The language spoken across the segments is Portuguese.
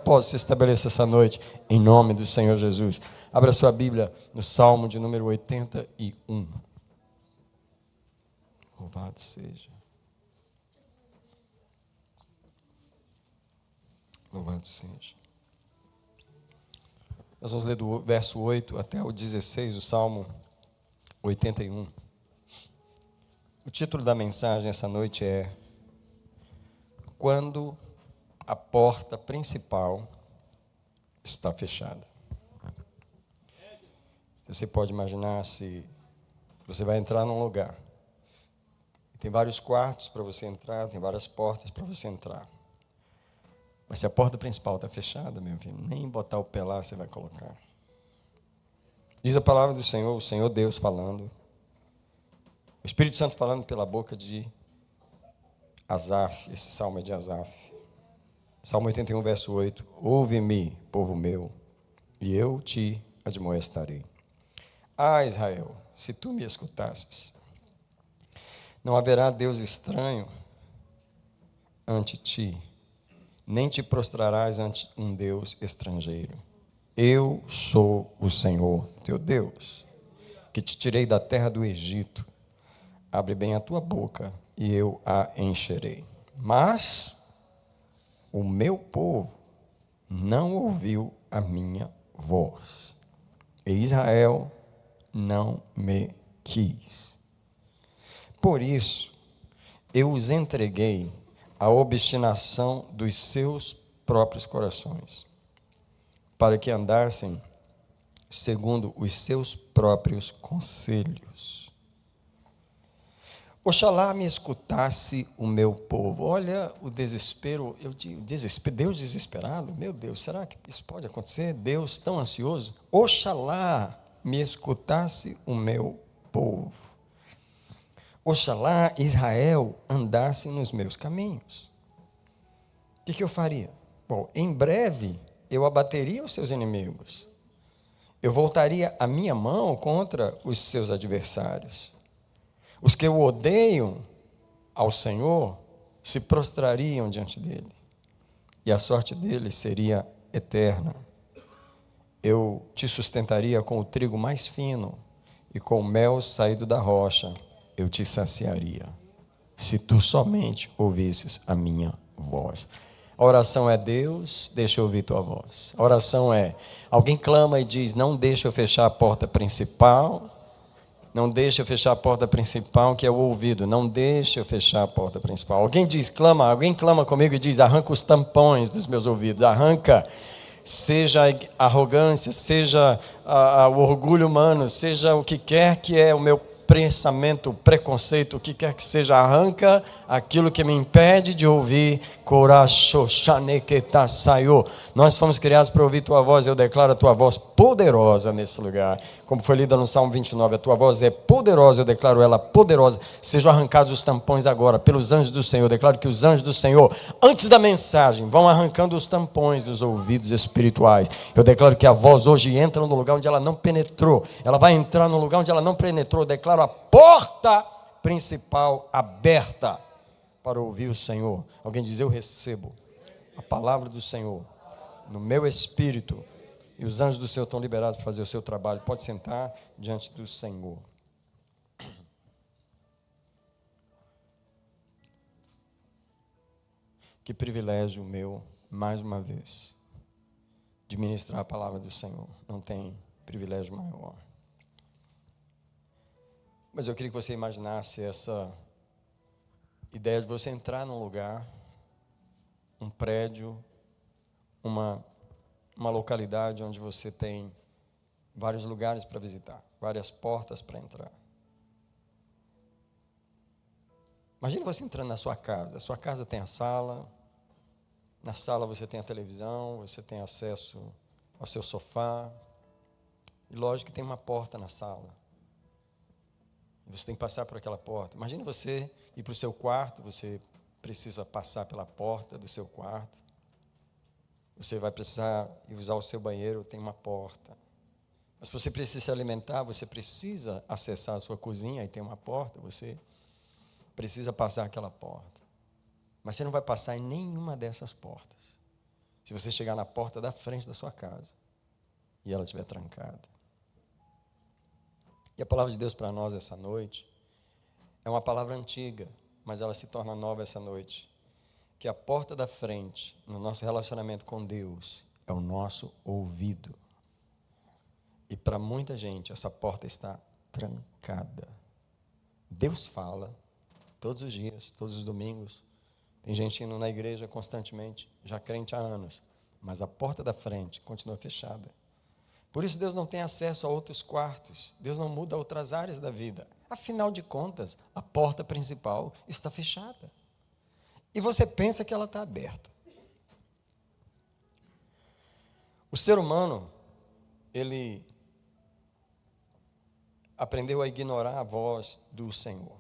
propósito se estabeleça essa noite, em nome do Senhor Jesus. Abra sua Bíblia no Salmo de número 81. Louvado seja. Louvado seja. Nós vamos ler do verso 8 até o 16, o Salmo 81. O título da mensagem essa noite é Quando a porta principal está fechada. Você pode imaginar se você vai entrar num lugar. Tem vários quartos para você entrar, tem várias portas para você entrar. Mas se a porta principal está fechada, meu filho, nem botar o pé lá você vai colocar. Diz a palavra do Senhor, o Senhor Deus falando, o Espírito Santo falando pela boca de Asaf, esse salmo é de Asaf. Salmo 81, verso 8. Ouve-me, povo meu, e eu te admoestarei. Ah, Israel, se tu me escutasses, não haverá Deus estranho ante ti, nem te prostrarás ante um Deus estrangeiro. Eu sou o Senhor, teu Deus, que te tirei da terra do Egito. Abre bem a tua boca e eu a encherei. Mas o meu povo não ouviu a minha voz, e Israel não me quis. Por isso, eu os entreguei à obstinação dos seus próprios corações, para que andassem segundo os seus próprios conselhos. Oxalá me escutasse o meu povo. Olha o desespero, Deus desesperado, meu Deus, será que isso pode acontecer? Deus tão ansioso? Oxalá me escutasse o meu povo. Oxalá Israel andasse nos meus caminhos. O que eu faria? Bom, em breve eu abateria os seus inimigos. Eu voltaria a minha mão contra os seus adversários. Os que o odeiam ao Senhor se prostrariam diante dele, e a sorte dele seria eterna. Eu te sustentaria com o trigo mais fino, e com o mel saído da rocha eu te saciaria, se tu somente ouvisses a minha voz. A oração é: Deus, deixa eu ouvir tua voz. A oração é: alguém clama e diz, não deixa eu fechar a porta principal. Não deixa eu fechar a porta principal, que é o ouvido. Não deixa eu fechar a porta principal. Alguém clama comigo e diz, arranca os tampões dos meus ouvidos. Arranca, seja a arrogância, seja o orgulho humano, seja o que quer que é o meu pensamento, preconceito, o que quer que seja, arranca aquilo que me impede de ouvir. Nós fomos criados para ouvir tua voz. Eu declaro a tua voz poderosa nesse lugar, como foi lida no Salmo 29, a tua voz é poderosa, eu declaro ela poderosa. Sejam arrancados os tampões agora pelos anjos do Senhor. Eu declaro que os anjos do Senhor, antes da mensagem, vão arrancando os tampões dos ouvidos espirituais. Eu declaro que a voz hoje entra no lugar onde ela não penetrou, ela vai entrar no lugar onde ela não penetrou. Eu declaro a porta principal aberta para ouvir o Senhor. Alguém diz, eu recebo a palavra do Senhor no meu espírito, e os anjos do Senhor estão liberados para fazer o seu trabalho. Pode sentar diante do Senhor. Que privilégio meu, mais uma vez, de ministrar a palavra do Senhor. Não tem privilégio maior. Mas eu queria que você imaginasse essa ideia de você entrar num lugar, um prédio, uma localidade onde você tem vários lugares para visitar, várias portas para entrar. Imagine você entrando na sua casa. A sua casa tem a sala, na sala você tem a televisão, você tem acesso ao seu sofá, e lógico que tem uma porta na sala. Você tem que passar por aquela porta. Imagine você ir para o seu quarto, você precisa passar pela porta do seu quarto. Você vai precisar ir usar o seu banheiro, tem uma porta. Mas se você precisa se alimentar, você precisa acessar a sua cozinha, e tem uma porta, você precisa passar aquela porta. Mas você não vai passar em nenhuma dessas portas se você chegar na porta da frente da sua casa e ela estiver trancada. E a palavra de Deus para nós essa noite é uma palavra antiga, mas ela se torna nova essa noite. Que a porta da frente, no nosso relacionamento com Deus, é o nosso ouvido. E para muita gente, essa porta está trancada. Deus fala todos os dias, todos os domingos. Tem gente indo na igreja constantemente, já crente há anos. Mas a porta da frente continua fechada. Por isso Deus não tem acesso a outros quartos. Deus não muda outras áreas da vida. Afinal de contas, a porta principal está fechada. E você pensa que ela está aberta. O ser humano, ele aprendeu a ignorar a voz do Senhor.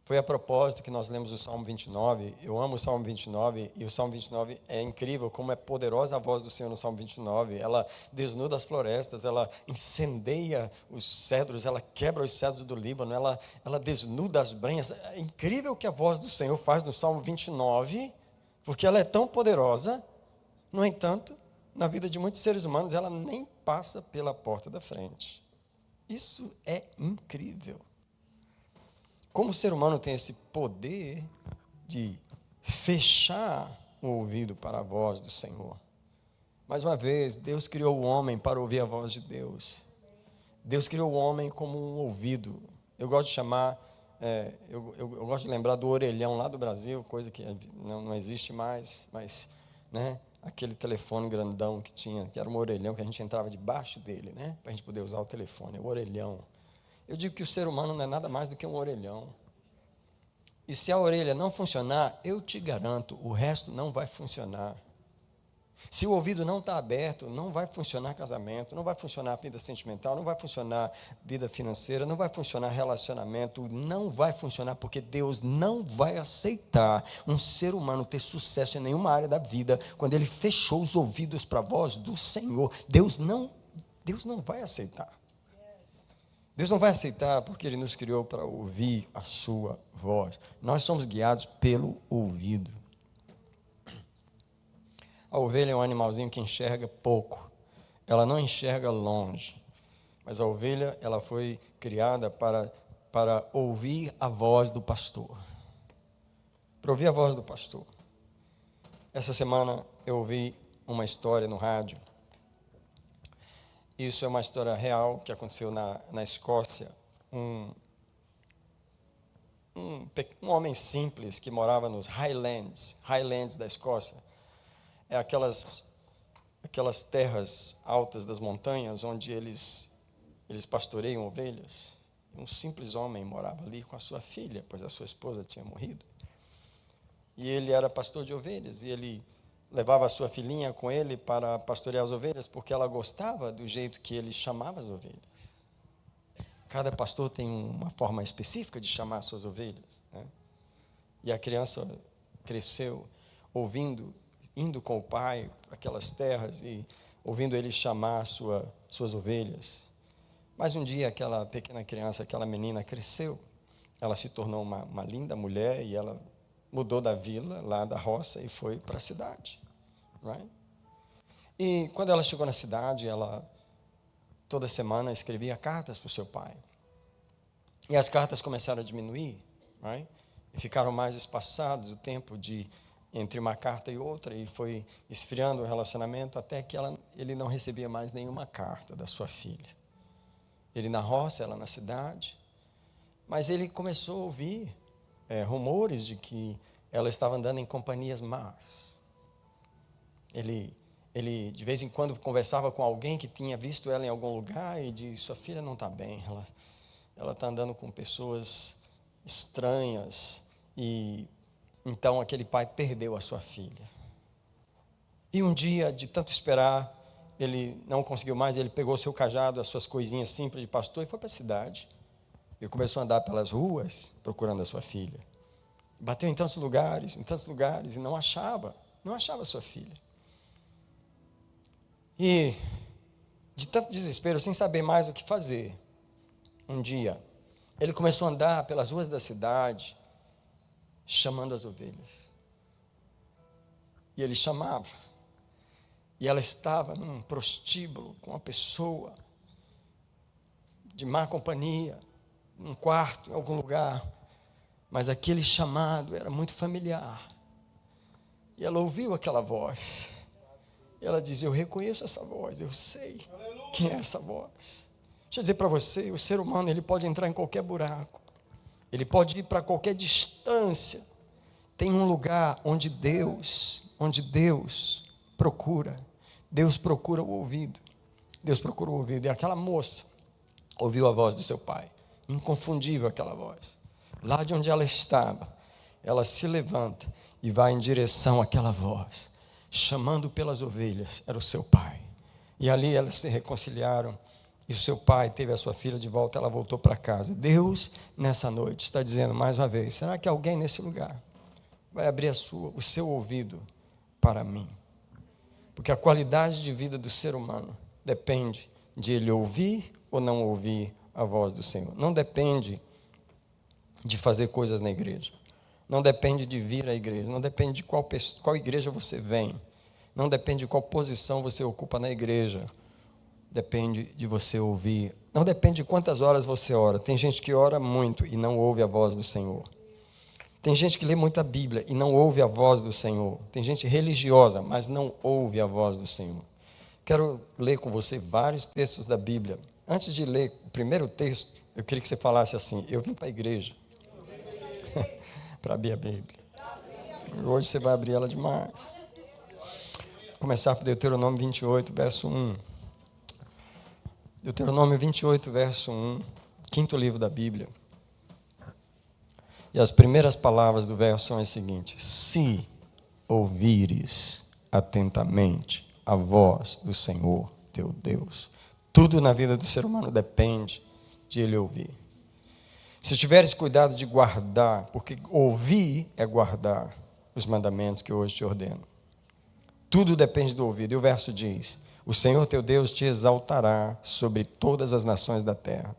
Foi a propósito que nós lemos o Salmo 29. Eu amo o Salmo 29, e o Salmo 29 é incrível, como é poderosa a voz do Senhor no Salmo 29. Ela desnuda as florestas, ela incendeia os cedros, ela quebra os cedros do Líbano, ela desnuda as brenhas. É incrível o que a voz do Senhor faz no Salmo 29, porque ela é tão poderosa. No entanto, na vida de muitos seres humanos, ela nem passa pela porta da frente. Isso é incrível. Como o ser humano tem esse poder de fechar o ouvido para a voz do Senhor. Mais uma vez, Deus criou o homem para ouvir a voz de Deus. Deus criou o homem como um ouvido. Eu gosto de chamar, eu gosto de lembrar do orelhão lá do Brasil, coisa que não existe mais, mas, né, aquele telefone grandão que tinha, que era um orelhão que a gente entrava debaixo dele, né, para a gente poder usar o telefone, o orelhão. Eu digo que o ser humano não é nada mais do que um orelhão. E se a orelha não funcionar, eu te garanto, o resto não vai funcionar. Se o ouvido não está aberto, não vai funcionar casamento, não vai funcionar vida sentimental, não vai funcionar vida financeira, não vai funcionar relacionamento, não vai funcionar, porque Deus não vai aceitar um ser humano ter sucesso em nenhuma área da vida quando ele fechou os ouvidos para a voz do Senhor. Deus não vai aceitar. Deus não vai aceitar porque Ele nos criou para ouvir a sua voz. Nós somos guiados pelo ouvido. A ovelha é um animalzinho que enxerga pouco. Ela não enxerga longe. Mas a ovelha, ela foi criada para ouvir a voz do pastor. Para ouvir a voz do pastor. Essa semana eu ouvi uma história no rádio. Isso é uma história real que aconteceu na Escócia. Um homem simples que morava nos Highlands da Escócia. É aquelas terras altas das montanhas onde eles pastoreiam ovelhas. Um simples homem morava ali com a sua filha, pois a sua esposa tinha morrido. E ele era pastor de ovelhas, e ele levava a sua filhinha com ele para pastorear as ovelhas, porque ela gostava do jeito que ele chamava as ovelhas. Cada pastor tem uma forma específica de chamar as suas ovelhas, né? E a criança cresceu ouvindo, indo com o pai para aquelas terras e ouvindo ele chamar suas ovelhas. Mas um dia aquela pequena criança, aquela menina cresceu, ela se tornou uma linda mulher e ela mudou da vila, lá da roça, e foi para a cidade. Right? E quando ela chegou na cidade, ela toda semana escrevia cartas para o seu pai. E as cartas começaram a diminuir, right? E ficaram mais espaçados o tempo entre uma carta e outra, e foi esfriando o relacionamento até que ele não recebia mais nenhuma carta da sua filha. Ele na roça, ela na cidade. Mas ele começou a ouvir rumores de que ela estava andando em companhias más. Ele de vez em quando conversava com alguém que tinha visto ela em algum lugar e disse: sua filha não está bem, ela está andando com pessoas estranhas. E então aquele pai perdeu a sua filha. E um dia, de tanto esperar, ele não conseguiu mais, ele pegou o seu cajado, as suas coisinhas simples de pastor e foi para a cidade. E começou a andar pelas ruas procurando a sua filha. Bateu em tantos lugares, e não achava a sua filha. E, de tanto desespero, sem saber mais o que fazer, um dia, ele começou a andar pelas ruas da cidade, chamando as ovelhas. E ele chamava. E ela estava num prostíbulo com uma pessoa de má companhia, num quarto, em algum lugar. Mas aquele chamado era muito familiar. E ela ouviu aquela voz. E ela diz: eu reconheço essa voz, eu sei quem é essa voz. Deixa eu dizer para você, o ser humano ele pode entrar em qualquer buraco. Ele pode ir para qualquer distância. Tem um lugar onde Deus procura. Deus procura o ouvido. Deus procura o ouvido. E aquela moça ouviu a voz do seu pai. Inconfundível aquela voz. Lá de onde ela estava, ela se levanta e vai em direção àquela voz, chamando pelas ovelhas. Era o seu pai. E ali elas se reconciliaram. E o seu pai teve a sua filha de volta. Ela voltou para casa. Deus, nessa noite, está dizendo mais uma vez: será que alguém nesse lugar vai abrir o seu ouvido para mim? Porque a qualidade de vida do ser humano depende de ele ouvir ou não ouvir a voz do Senhor. Não depende de fazer coisas na igreja. Não depende de vir à igreja. Não depende de qual igreja você vem. Não depende de qual posição você ocupa na igreja. Depende de você ouvir. Não depende de quantas horas você ora. Tem gente que ora muito e não ouve a voz do Senhor. Tem gente que lê muito a Bíblia e não ouve a voz do Senhor. Tem gente religiosa, mas não ouve a voz do Senhor. Quero ler com você vários textos da Bíblia. Antes de ler o primeiro texto, eu queria que você falasse assim: eu vim para a igreja para abrir a Bíblia. Hoje você vai abrir ela demais. Vou começar por Deuteronômio 28, verso 1. Deuteronômio 28, verso 1, quinto livro da Bíblia. E as primeiras palavras do verso são as seguintes: se ouvires atentamente a voz do Senhor teu Deus. Tudo na vida do ser humano depende de ele ouvir. Se tiveres cuidado de guardar, porque ouvir é guardar os mandamentos que hoje te ordeno. Tudo depende do ouvido. E o verso diz: o Senhor teu Deus te exaltará sobre todas as nações da terra.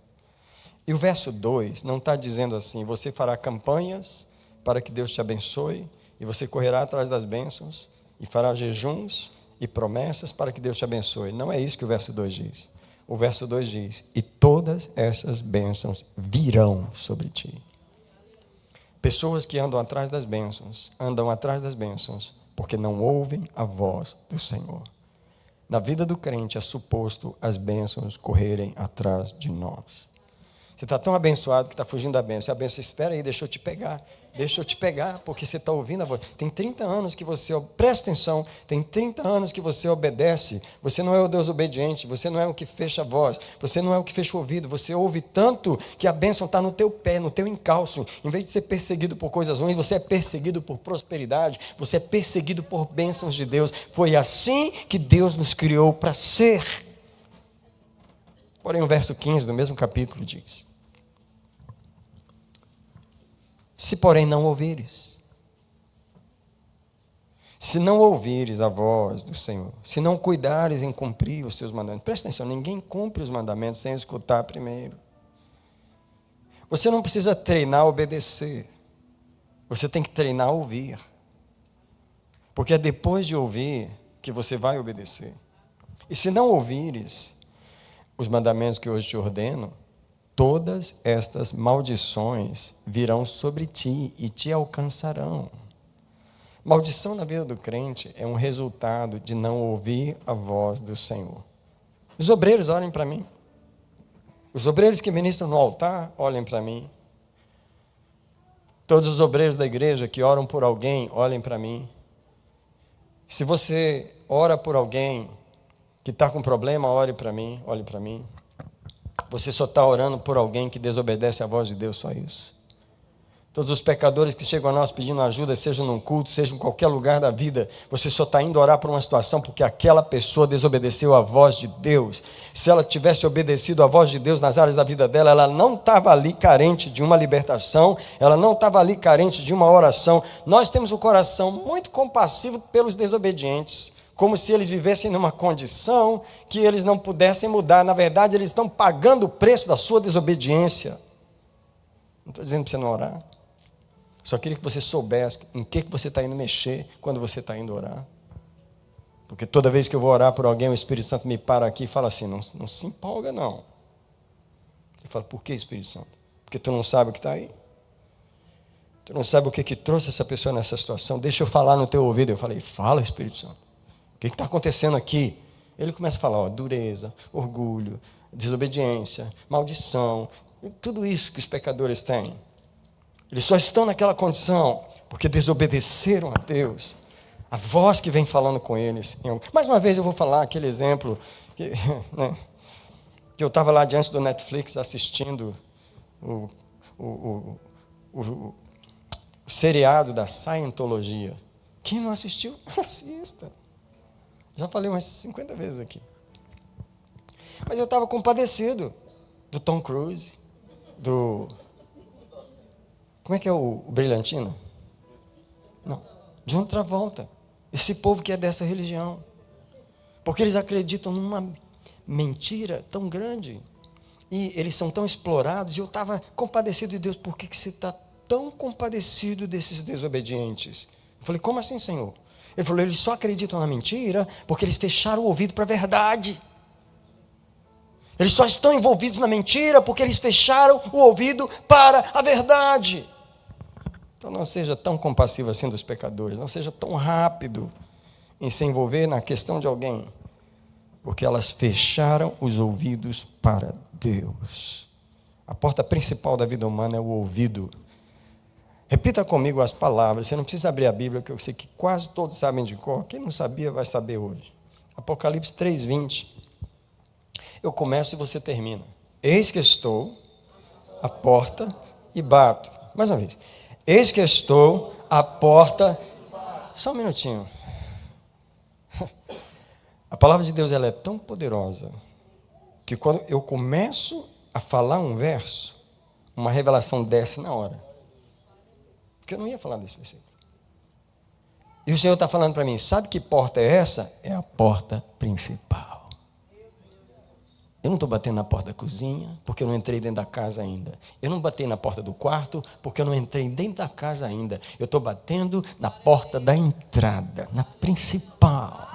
E o verso 2 não está dizendo assim: você fará campanhas para que Deus te abençoe, e você correrá atrás das bênçãos, e fará jejuns e promessas para que Deus te abençoe. Não é isso que o verso 2 diz. O verso 2 diz: e todas essas bênçãos virão sobre ti. Pessoas que andam atrás das bênçãos porque não ouvem a voz do Senhor. Na vida do crente é suposto as bênçãos correrem atrás de nós. Você está tão abençoado que está fugindo da bênção. A bênção: espera aí, deixa eu te pegar, porque você está ouvindo a voz. Tem 30 anos que você, presta atenção, tem 30 anos que você obedece. Você não é o Deus obediente, você não é o que fecha a voz, você não é o que fecha o ouvido. Você ouve tanto que a bênção está no teu pé, no teu encalço. Em vez de ser perseguido por coisas ruins, você é perseguido por prosperidade, você é perseguido por bênçãos de Deus. Foi assim que Deus nos criou para ser. Porém, o verso 15 do mesmo capítulo diz: se porém não ouvires, se não ouvires a voz do Senhor, se não cuidares em cumprir os seus mandamentos. Presta atenção, ninguém cumpre os mandamentos sem escutar primeiro. Você não precisa treinar a obedecer, você tem que treinar a ouvir, porque é depois de ouvir que você vai obedecer. E se não ouvires os mandamentos que hoje te ordeno, todas estas maldições virão sobre ti e te alcançarão. Maldição na vida do crente é um resultado de não ouvir a voz do Senhor. Os obreiros olhem para mim. Os obreiros que ministram no altar olhem para mim. Todos os obreiros da igreja que oram por alguém olhem para mim. Se você ora por alguém que está com problema, olhe para mim, olhe para mim. Você só está orando por alguém que desobedece à voz de Deus, só isso. Todos os pecadores que chegam a nós pedindo ajuda, seja num culto, seja em qualquer lugar da vida, você só está indo orar por uma situação porque aquela pessoa desobedeceu à voz de Deus. Se ela tivesse obedecido à voz de Deus nas áreas da vida dela, ela não estava ali carente de uma libertação, ela não estava ali carente de uma oração. Nós temos um coração muito compassivo pelos desobedientes, como se eles vivessem numa condição que eles não pudessem mudar. Na verdade, eles estão pagando o preço da sua desobediência. Não estou dizendo para você não orar. Só queria que você soubesse em que você está indo mexer quando você está indo orar. Porque toda vez que eu vou orar por alguém, o Espírito Santo me para aqui e fala assim, não se empolga não. Eu falo, por que, Espírito Santo? Porque tu não sabe o que está aí? Tu não sabe o que trouxe essa pessoa nessa situação? Deixa eu falar no teu ouvido. Eu falei, fala, Espírito Santo. O que está acontecendo aqui? Ele começa a falar, dureza, orgulho, desobediência, maldição, tudo isso que os pecadores têm. Eles só estão naquela condição porque desobedeceram a Deus. A voz que vem falando com eles. Mais uma vez eu vou falar aquele exemplo que, né, que eu estava lá diante do Netflix assistindo o seriado da Scientologia. Quem não assistiu, assista. Já falei umas 50 vezes aqui. Mas eu estava compadecido do Tom Cruise, como é que é o Brilhantino? Não, John Travolta. Esse povo que é dessa religião. Porque eles acreditam numa mentira tão grande. E eles são tão explorados. E eu estava compadecido de Deus. Por que você está tão compadecido desses desobedientes? Eu falei, como assim, Senhor? Ele falou, eles só acreditam na mentira porque eles fecharam o ouvido para a verdade. Eles só estão envolvidos na mentira porque eles fecharam o ouvido para a verdade. Então não seja tão compassivo assim dos pecadores, não seja tão rápido em se envolver na questão de alguém, porque elas fecharam os ouvidos para Deus. A porta principal da vida humana é o ouvido. Repita comigo as palavras, você não precisa abrir a Bíblia, que eu sei que quase todos sabem de cor, quem não sabia vai saber hoje. Apocalipse 3:20. Eu começo e você termina. Eis que estou à porta e bato. Mais uma vez. Eis que estou à porta. Só um minutinho. A palavra de Deus ela é tão poderosa que quando eu começo a falar um verso, uma revelação desce na hora. Porque eu não ia falar desse versículo. E o Senhor está falando para mim, sabe que porta é essa? É a porta principal. Eu não estou batendo na porta da cozinha, porque eu não entrei dentro da casa ainda. Eu não bati na porta do quarto, porque eu não entrei dentro da casa ainda. Eu estou batendo na porta da entrada, na principal.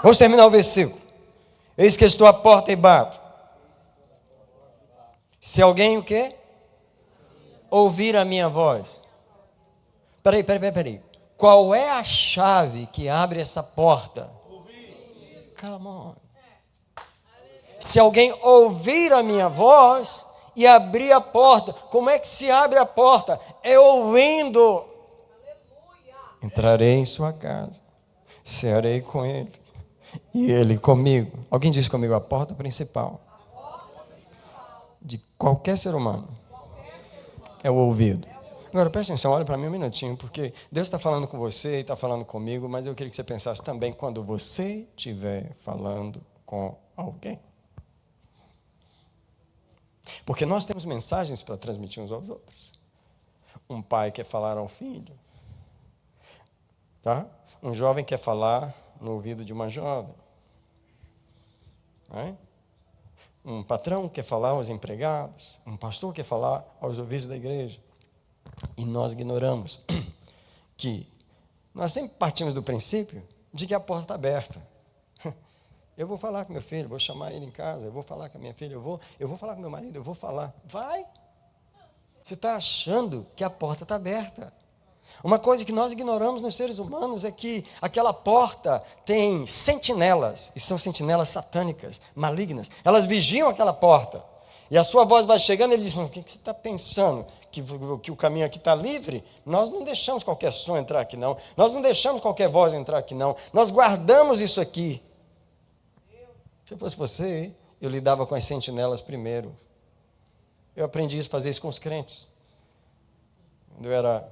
Vamos terminar o versículo. Eis que estou à porta e bato. Se alguém o quê? Ouvir a minha voz. Peraí. Qual é a chave que abre essa porta? Come on. Se alguém ouvir a minha voz e abrir a porta, como é que se abre a porta? É ouvindo. Entrarei em sua casa, cearei com ele, e ele comigo. Alguém diz comigo, a porta principal de qualquer ser humano é o ouvido. Agora, presta atenção, olha para mim um minutinho, porque Deus está falando com você e está falando comigo, mas eu queria que você pensasse também quando você estiver falando com alguém. Porque nós temos mensagens para transmitir uns aos outros. Um pai quer falar ao filho, tá? Um jovem quer falar no ouvido de uma jovem, né? Um patrão quer falar aos empregados, um pastor quer falar aos ouvidos da igreja. E nós ignoramos que nós sempre partimos do princípio de que a porta está aberta. Eu vou falar com meu filho, vou chamar ele em casa, eu vou falar com a minha filha, eu vou falar com meu marido, eu vou falar. Vai! Você está achando que a porta está aberta. Uma coisa que nós ignoramos nos seres humanos é que aquela porta tem sentinelas, e são sentinelas satânicas, malignas. Elas vigiam aquela porta. E a sua voz vai chegando e ele diz, o que você está pensando? Que o caminho aqui está livre? Nós não deixamos qualquer som entrar aqui não. Nós não deixamos qualquer voz entrar aqui não. Nós guardamos isso aqui. Se eu fosse você, eu lidava com as sentinelas primeiro. Eu aprendi a fazer isso com os crentes. Quando eu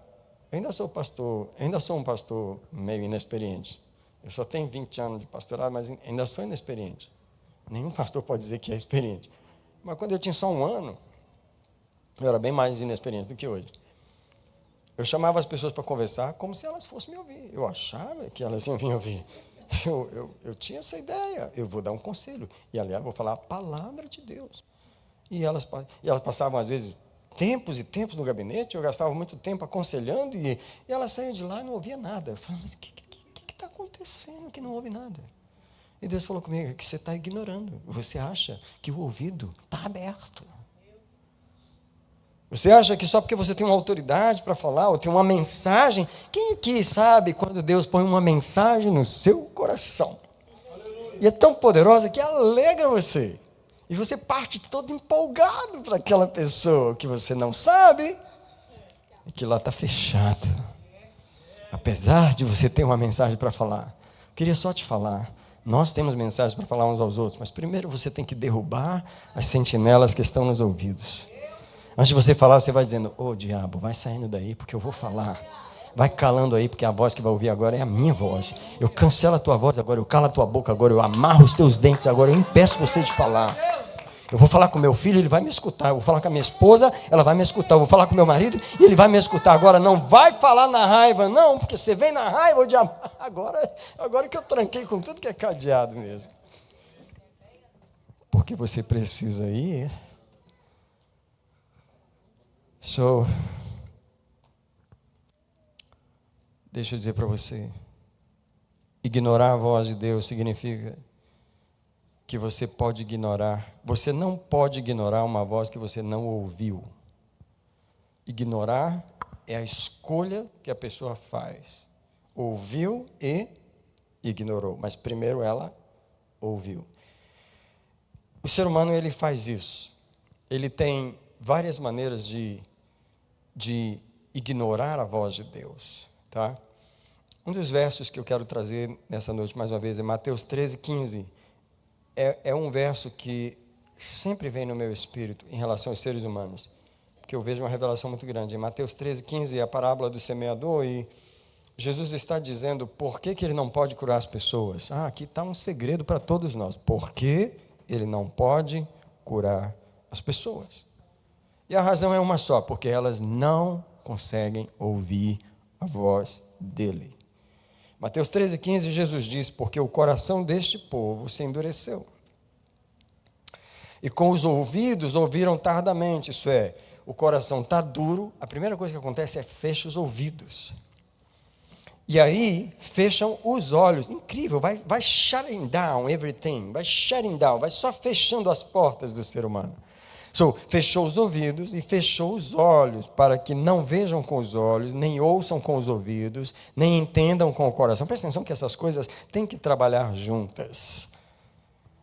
ainda sou um pastor meio inexperiente. Eu só tenho 20 anos de pastorado, mas ainda sou inexperiente. Nenhum pastor pode dizer que é experiente. Mas quando eu tinha só um ano, eu era bem mais inexperiente do que hoje. Eu chamava as pessoas para conversar como se elas fossem me ouvir. Eu achava que elas iam me ouvir. Eu tinha essa ideia, eu vou dar um conselho. E, aliás, vou falar a palavra de Deus. E elas passavam, às vezes, tempos e tempos no gabinete, eu gastava muito tempo aconselhando, e elas saíam de lá e não ouvia nada. Eu falava, mas o que está acontecendo? acontecendo que não ouve nada? E Deus falou comigo, que você está ignorando. Você acha que o ouvido está aberto. Você acha que só porque você tem uma autoridade para falar, ou tem uma mensagem, quem aqui sabe quando Deus põe uma mensagem no seu coração? E é tão poderosa que alegra você. E você parte todo empolgado para aquela pessoa que você não sabe, e que lá está fechado. Apesar de você ter uma mensagem para falar. Eu queria só te falar, nós temos mensagens para falar uns aos outros, mas primeiro você tem que derrubar as sentinelas que estão nos ouvidos. Antes de você falar, você vai dizendo, ô diabo, vai saindo daí, porque eu vou falar. Vai calando aí, porque a voz que vai ouvir agora é a minha voz. Eu cancelo a tua voz agora, eu calo a tua boca agora, eu amarro os teus dentes agora, eu impeço você de falar. Eu vou falar com meu filho, ele vai me escutar. Eu vou falar com a minha esposa, ela vai me escutar. Eu vou falar com meu marido e ele vai me escutar. Agora não vai falar na raiva, não, porque você vem na raiva, agora que eu tranquei com tudo que é cadeado mesmo. Porque você precisa ir. Deixa eu dizer para você, ignorar a voz de Deus significa que você pode ignorar, você não pode ignorar uma voz que você não ouviu. Ignorar é a escolha que a pessoa faz. Ouviu e ignorou, mas primeiro ela ouviu. O ser humano, ele faz isso. Ele tem várias maneiras de ignorar a voz de Deus, tá? Um dos versos que eu quero trazer nessa noite, mais uma vez, é Mateus 13:15. É um verso que sempre vem no meu espírito em relação aos seres humanos, porque eu vejo uma revelação muito grande. Em Mateus 13:15 é a parábola do semeador, e Jesus está dizendo por que ele não pode curar as pessoas. Aqui está um segredo para todos nós. Por que ele não pode curar as pessoas? E a razão é uma só, porque elas não conseguem ouvir a voz dele. Mateus 13:15, Jesus diz, porque o coração deste povo se endureceu. E com os ouvidos ouviram tardamente, isso é, o coração está duro, a primeira coisa que acontece é fecha os ouvidos. E aí, fecham os olhos. Incrível, vai shutting down everything, vai shutting down, vai só fechando as portas do ser humano. Fechou os ouvidos e fechou os olhos, para que não vejam com os olhos, nem ouçam com os ouvidos, nem entendam com o coração. Presta atenção que essas coisas têm que trabalhar juntas.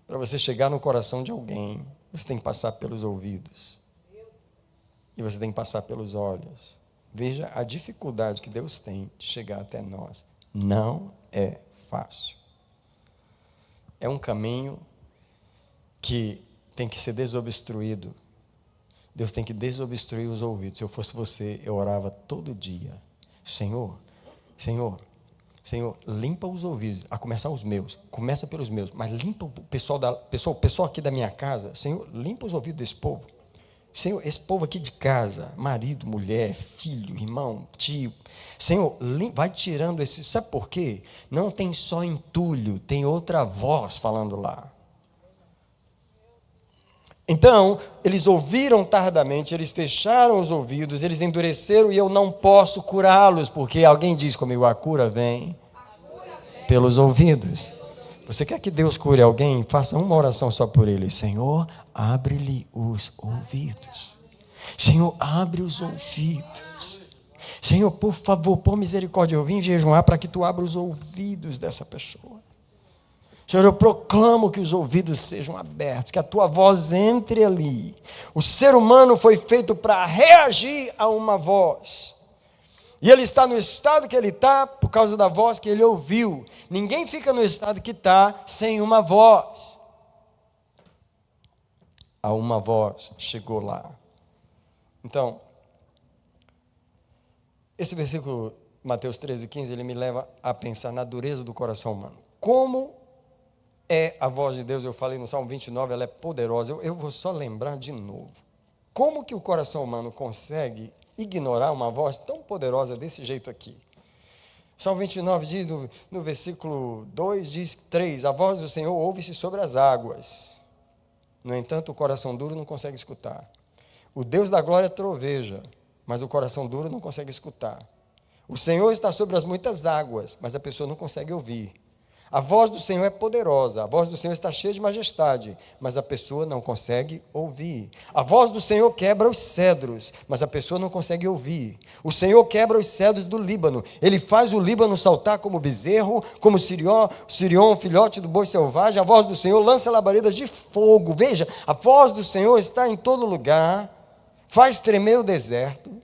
Para você chegar no coração de alguém, você tem que passar pelos ouvidos. E você tem que passar pelos olhos. Veja a dificuldade que Deus tem de chegar até nós. Não é fácil. É um caminho que tem que ser desobstruído. Deus tem que desobstruir os ouvidos. Se eu fosse você, eu orava todo dia. Senhor, limpa os ouvidos, a começar os meus. Começa pelos meus, mas limpa o pessoal aqui da minha casa. Senhor, limpa os ouvidos desse povo. Senhor, esse povo aqui de casa, marido, mulher, filho, irmão, tio. Senhor, vai tirando esse... Sabe por quê? Não tem só entulho, tem outra voz falando lá. Então, eles ouviram tardamente, eles fecharam os ouvidos, eles endureceram, e eu não posso curá-los, porque alguém diz comigo, a cura vem pelos ouvidos. Você quer que Deus cure alguém? Faça uma oração só por ele. Senhor, abre-lhe os ouvidos. Senhor, abre os ouvidos. Senhor, por favor, por misericórdia, eu vim jejuar para que tu abra os ouvidos dessa pessoa. Senhor, eu proclamo que os ouvidos sejam abertos, que a tua voz entre ali. O ser humano foi feito para reagir a uma voz. E ele está no estado que ele está por causa da voz que ele ouviu. Ninguém fica no estado que está sem uma voz. A uma voz chegou lá. Então, esse versículo, Mateus 13:15, ele me leva a pensar na dureza do coração humano. Como é a voz de Deus? Eu falei no Salmo 29, ela é poderosa. Eu vou só lembrar de novo. Como que o coração humano consegue ignorar uma voz tão poderosa desse jeito aqui? Salmo 29 diz, no versículo 2, diz 3, a voz do Senhor ouve-se sobre as águas. No entanto, o coração duro não consegue escutar. O Deus da glória troveja, mas o coração duro não consegue escutar. O Senhor está sobre as muitas águas, mas a pessoa não consegue ouvir. A voz do Senhor é poderosa, a voz do Senhor está cheia de majestade, mas a pessoa não consegue ouvir. A voz do Senhor quebra os cedros, mas a pessoa não consegue ouvir. O Senhor quebra os cedros do Líbano, ele faz o Líbano saltar como bezerro, como Sirion, filhote do boi selvagem. A voz do Senhor lança labaredas de fogo. Veja, a voz do Senhor está em todo lugar, faz tremer o deserto.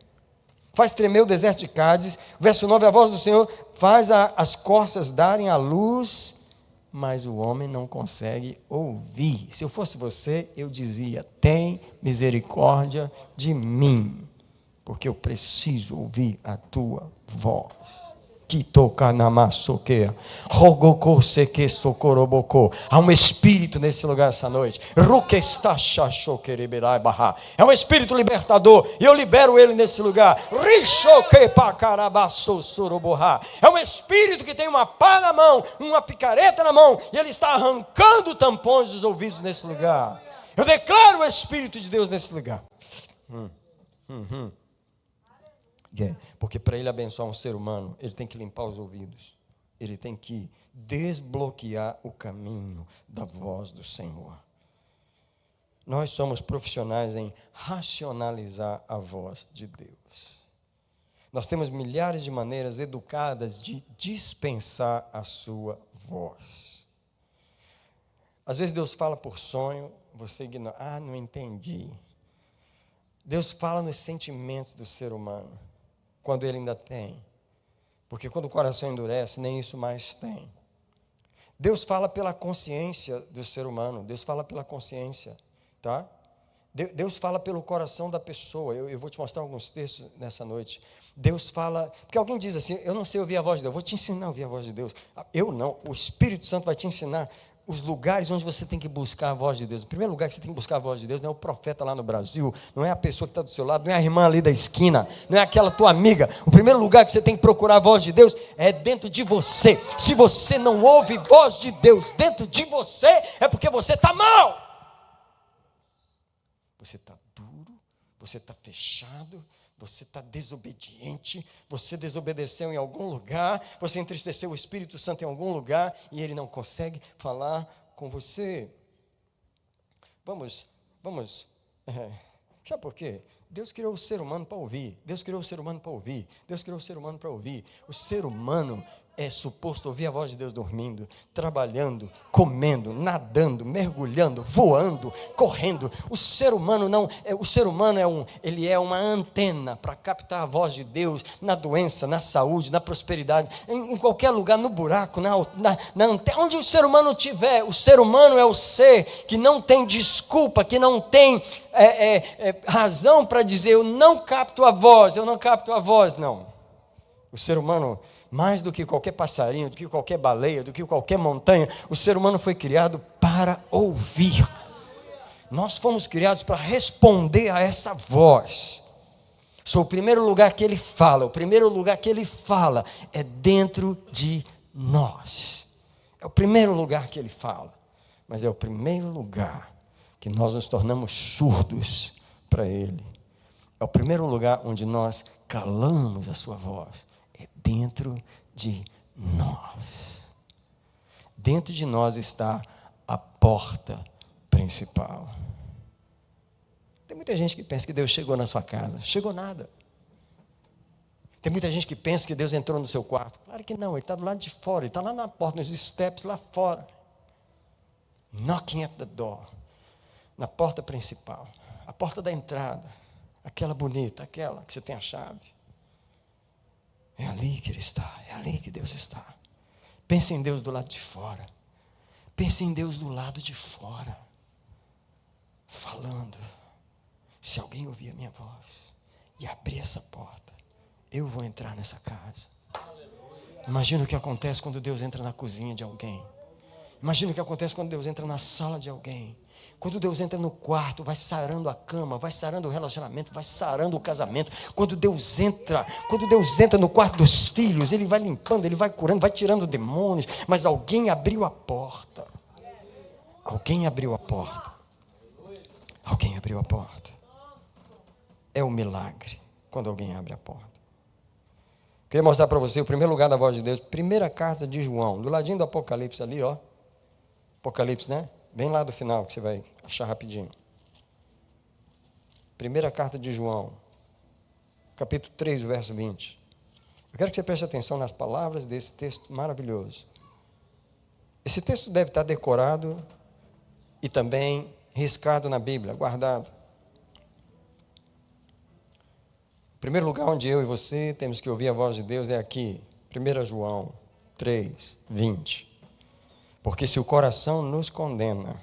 Faz tremer o deserto de Cádiz. Verso 9, a voz do Senhor faz as corças darem a luz, mas o homem não consegue ouvir. Se eu fosse você, eu dizia: tem misericórdia de mim, porque eu preciso ouvir a tua voz. Há um espírito nesse lugar essa noite. É um espírito libertador, e eu libero ele nesse lugar. É um espírito que tem uma pá na mão, uma picareta na mão, e ele está arrancando tampões dos ouvidos nesse lugar. Eu declaro o Espírito de Deus nesse lugar. Porque para ele abençoar um ser humano, ele tem que limpar os ouvidos, ele tem que desbloquear o caminho da voz do Senhor. Nós somos profissionais em racionalizar a voz de Deus. Nós temos milhares de maneiras educadas de dispensar a sua voz. Às vezes Deus fala por sonho, você ignora. Não entendi. Deus fala nos sentimentos do ser humano, quando ele ainda tem. Porque quando o coração endurece, nem isso mais tem. Deus fala pela consciência do ser humano. Deus fala pela consciência, tá? Deus fala pelo coração da pessoa. Eu vou te mostrar alguns textos nessa noite. Deus fala, porque alguém diz assim: eu não sei ouvir a voz de Deus. Eu vou te ensinar a ouvir a voz de Deus. Eu não, o Espírito Santo vai te ensinar os lugares onde você tem que buscar a voz de Deus. O primeiro lugar que você tem que buscar a voz de Deus não é o profeta lá no Brasil, não é a pessoa que está do seu lado, não é a irmã ali da esquina, não é aquela tua amiga. O primeiro lugar que você tem que procurar a voz de Deus é dentro de você. Se você não ouve voz de Deus dentro de você, é porque você está mal. Você está duro, você está fechado, você está desobediente, você desobedeceu em algum lugar, você entristeceu o Espírito Santo em algum lugar e ele não consegue falar com você. Vamos, sabe por quê? Deus criou o ser humano para ouvir. Deus criou o ser humano para ouvir. Deus criou o ser humano para ouvir. O ser humano é suposto ouvir a voz de Deus dormindo, trabalhando, comendo, nadando, mergulhando, voando, correndo. O ser humano ele é uma antena para captar a voz de Deus na doença, na saúde, na prosperidade, em qualquer lugar, no buraco, na antena, onde o ser humano estiver. O ser humano é o ser que não tem desculpa, que não tem razão para dizer: eu não capto a voz, não. O ser humano, mais do que qualquer passarinho, do que qualquer baleia, do que qualquer montanha, o ser humano foi criado para ouvir. Nós fomos criados para responder a essa voz. O primeiro lugar que ele fala é dentro de nós. É o primeiro lugar que ele fala, mas é o primeiro lugar que nós nos tornamos surdos para ele. É o primeiro lugar onde nós calamos a sua voz. É dentro de nós. Dentro de nós está a porta principal. Tem muita gente que pensa que Deus chegou na sua casa. Chegou nada. Tem muita gente que pensa que Deus entrou no seu quarto. Claro que não, Ele está do lado de fora. Ele está lá na porta, nos steps lá fora. Knocking at the door. Na porta principal. A porta da entrada. Aquela bonita, aquela que você tem a chave. É ali que Ele está, é ali que Deus está. Pense em Deus do lado de fora. Pense em Deus do lado de fora. Falando: se alguém ouvir a minha voz e abrir essa porta, eu vou entrar nessa casa. Imagina o que acontece quando Deus entra na cozinha de alguém. Imagina o que acontece quando Deus entra na sala de alguém. Quando Deus entra no quarto, vai sarando a cama, vai sarando o relacionamento, vai sarando o casamento. Quando Deus entra no quarto dos filhos, Ele vai limpando, Ele vai curando, vai tirando demônios. Mas alguém abriu a porta. Alguém abriu a porta. Alguém abriu a porta. É um milagre quando alguém abre a porta. Queria mostrar para você o primeiro lugar da voz de Deus. Primeira carta de João, do ladinho do Apocalipse ali, ó. Apocalipse, né? Bem lá do final, que você vai achar rapidinho. Primeira carta de João, capítulo 3, verso 20. Eu quero que você preste atenção nas palavras desse texto maravilhoso. Esse texto deve estar decorado e também riscado na Bíblia, guardado. O primeiro lugar onde eu e você temos que ouvir a voz de Deus é aqui, 1 João 3, 20. Porque se o coração nos condena...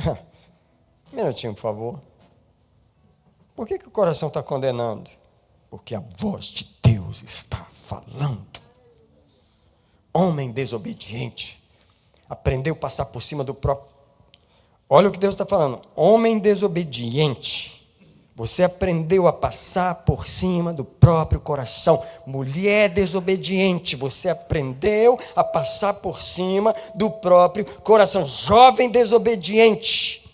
Um minutinho, por favor. Por que o coração está condenando? Porque a voz de Deus está falando. Homem desobediente, aprendeu a passar por cima do próprio... Olha o que Deus está falando. Homem desobediente, você aprendeu a passar por cima do próprio coração. Mulher desobediente, você aprendeu a passar por cima do próprio coração. Jovem desobediente,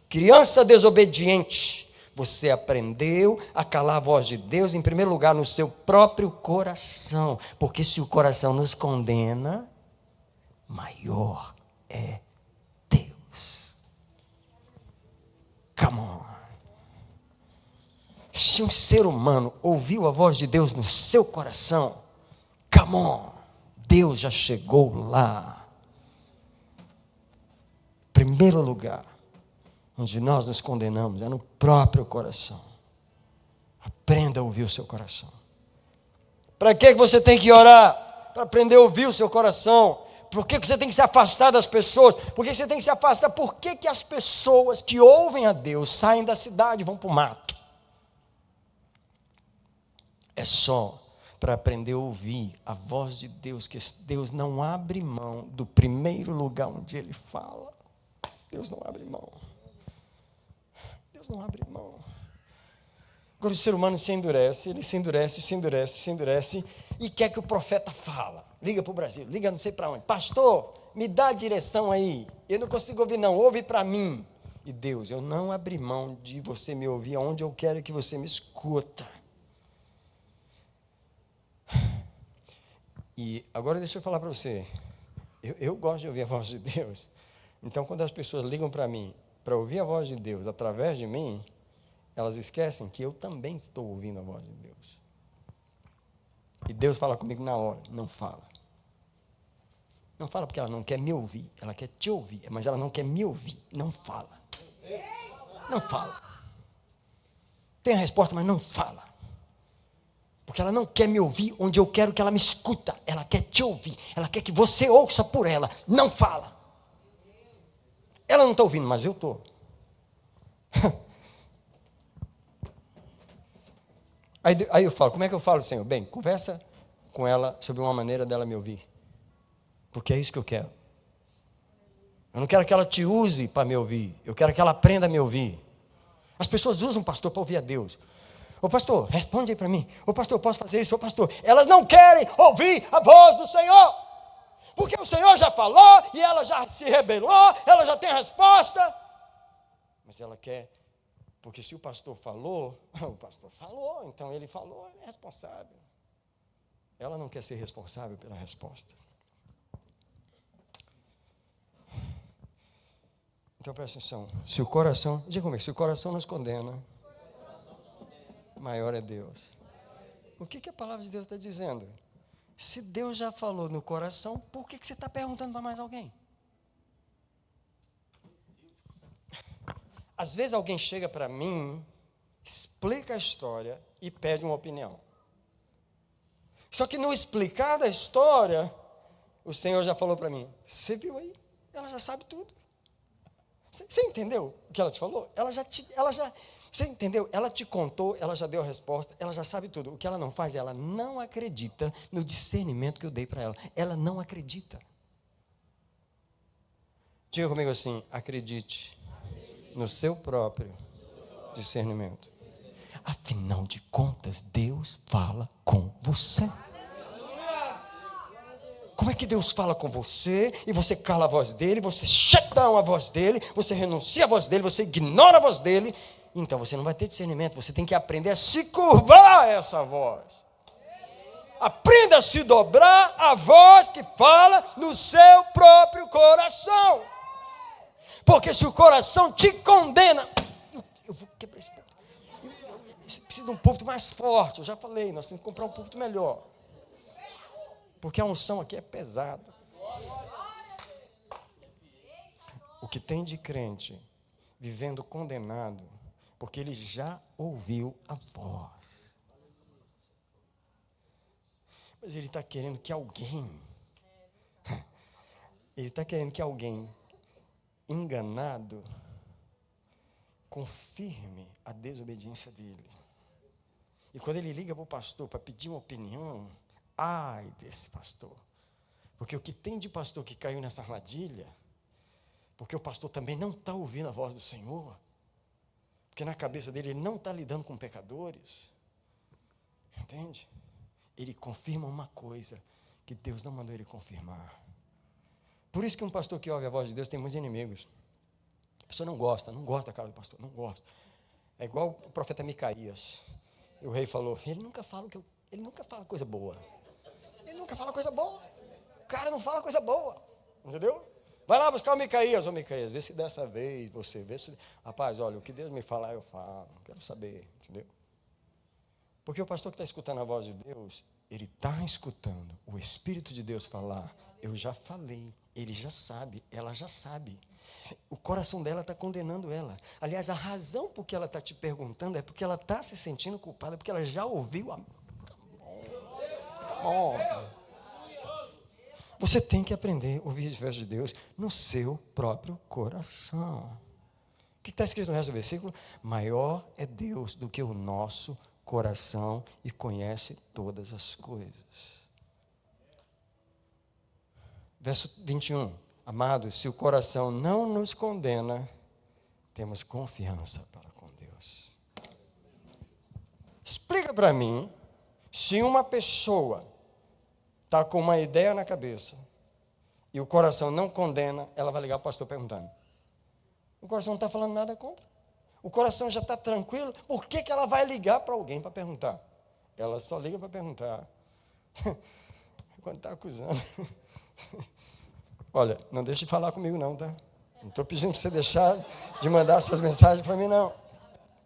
criança desobediente, você aprendeu a calar a voz de Deus, em primeiro lugar, no seu próprio coração. Porque se o coração nos condena, maior é Deus. Come on. Se um ser humano ouviu a voz de Deus no seu coração, come on, Deus já chegou lá. Primeiro lugar, onde nós nos condenamos, é no próprio coração. Aprenda a ouvir o seu coração. Para que você tem que orar? Para aprender a ouvir o seu coração. Por que você tem que se afastar das pessoas? Por que você tem que se afastar? Por que as pessoas que ouvem a Deus saem da cidade e vão para o mato? É só para aprender a ouvir a voz de Deus, que Deus não abre mão do primeiro lugar onde Ele fala. Deus não abre mão. Deus não abre mão. Agora o ser humano se endurece, ele se endurece, e quer que o profeta fala. Liga para o Brasil, liga não sei para onde. Pastor, me dá a direção aí. Eu não consigo ouvir não, ouve para mim. E Deus, eu não abri mão de você me ouvir aonde eu quero que você me escuta. E agora deixa eu falar para você. Eu gosto de ouvir a voz de Deus. Então quando as pessoas ligam para mim, para ouvir a voz de Deus através de mim, elas esquecem que eu também estou ouvindo a voz de Deus. E Deus fala comigo na hora, não fala. Não fala porque ela não quer me ouvir, ela quer te ouvir, mas ela não quer me ouvir, não fala. Não fala. Tem a resposta, mas não fala. Porque ela não quer me ouvir onde eu quero que ela me escuta. Ela quer te ouvir, ela quer que você ouça por ela, não fala. Ela não está ouvindo, mas eu estou. Aí eu falo, como é que eu falo, Senhor? Bem, conversa com ela sobre uma maneira dela me ouvir. Porque é isso que eu quero. Eu não quero que ela te use para me ouvir. Eu quero que ela aprenda a me ouvir. As pessoas usam o pastor para ouvir a Deus. Ô pastor, responde aí para mim. Ô pastor, eu posso fazer isso? Ô pastor, elas não querem ouvir a voz do Senhor. Porque o Senhor já falou e ela já se rebelou, ela já tem a resposta. Mas ela quer... Porque se o pastor falou, então ele falou, ele é responsável. Ela não quer ser responsável pela resposta. Então presta atenção, se o coração, diga comigo, se o coração nos condena, maior é Deus. O que a palavra de Deus está dizendo? Se Deus já falou no coração, por que você está perguntando para mais alguém? Às vezes alguém chega para mim, explica a história e pede uma opinião. Só que no explicar da história, o Senhor já falou para mim, você viu aí? Ela já sabe tudo. Você entendeu o que ela te falou? Você entendeu? Ela te contou, ela já deu a resposta, ela já sabe tudo. O que ela não faz, ela não acredita no discernimento que eu dei para ela. Ela não acredita. Diga comigo assim, acredite no seu próprio discernimento. Afinal de contas, Deus fala com você. Como é que Deus fala com você e você cala a voz dele, você shut down a voz dele, você renuncia a voz dele, você ignora a voz dele? Então você não vai ter discernimento, você tem que aprender a se curvar a essa voz. Aprenda a se dobrar à voz que fala no seu próprio coração. Porque se o coração te condena, eu vou quebrar esse ponto. Eu preciso de um púlpito mais forte. Eu já falei, nós temos que comprar um púlpito melhor. Porque a unção aqui é pesada. O que tem de crente vivendo condenado, porque ele já ouviu a voz. Mas ele está querendo que alguém, enganado, confirme a desobediência dele. E quando ele liga para o pastor para pedir uma opinião, ai desse pastor. Porque o que tem de pastor que caiu nessa armadilha, porque o pastor também não está ouvindo a voz do Senhor, porque na cabeça dele ele não está lidando com pecadores, entende? Ele confirma uma coisa que Deus não mandou ele confirmar. Por isso que um pastor que ouve a voz de Deus tem muitos inimigos. A pessoa não gosta da cara do pastor, não gosta. É igual o profeta Micaías. E o rei falou, ele nunca fala coisa boa. Ele nunca fala coisa boa. O cara não fala coisa boa. Entendeu? Vai lá buscar o Micaías. Ô Micaías, vê se dessa vez você vê se... Rapaz, olha, o que Deus me falar, eu falo. Não quero saber, entendeu? Porque o pastor que está escutando a voz de Deus, ele está escutando o Espírito de Deus falar. Eu já falei, ele já sabe, ela já sabe. O coração dela está condenando ela. Aliás, a razão por que ela está te perguntando é porque ela está se sentindo culpada, porque ela já ouviu a... Você tem que aprender a ouvir as vozes de Deus no seu próprio coração. O que está escrito no resto do versículo? Maior é Deus do que o nosso coração e conhece todas as coisas. Verso 21. Amados, se o coração não nos condena, temos confiança para com Deus. Explica para mim, se uma pessoa está com uma ideia na cabeça e o coração não condena, ela vai ligar para o pastor perguntando. O coração não está falando nada contra. O coração já está tranquilo, por que ela vai ligar para alguém para perguntar? Ela só liga para perguntar. Quando está acusando. Olha, não deixe de falar comigo não, tá? Não estou pedindo para você deixar de mandar suas mensagens para mim, não.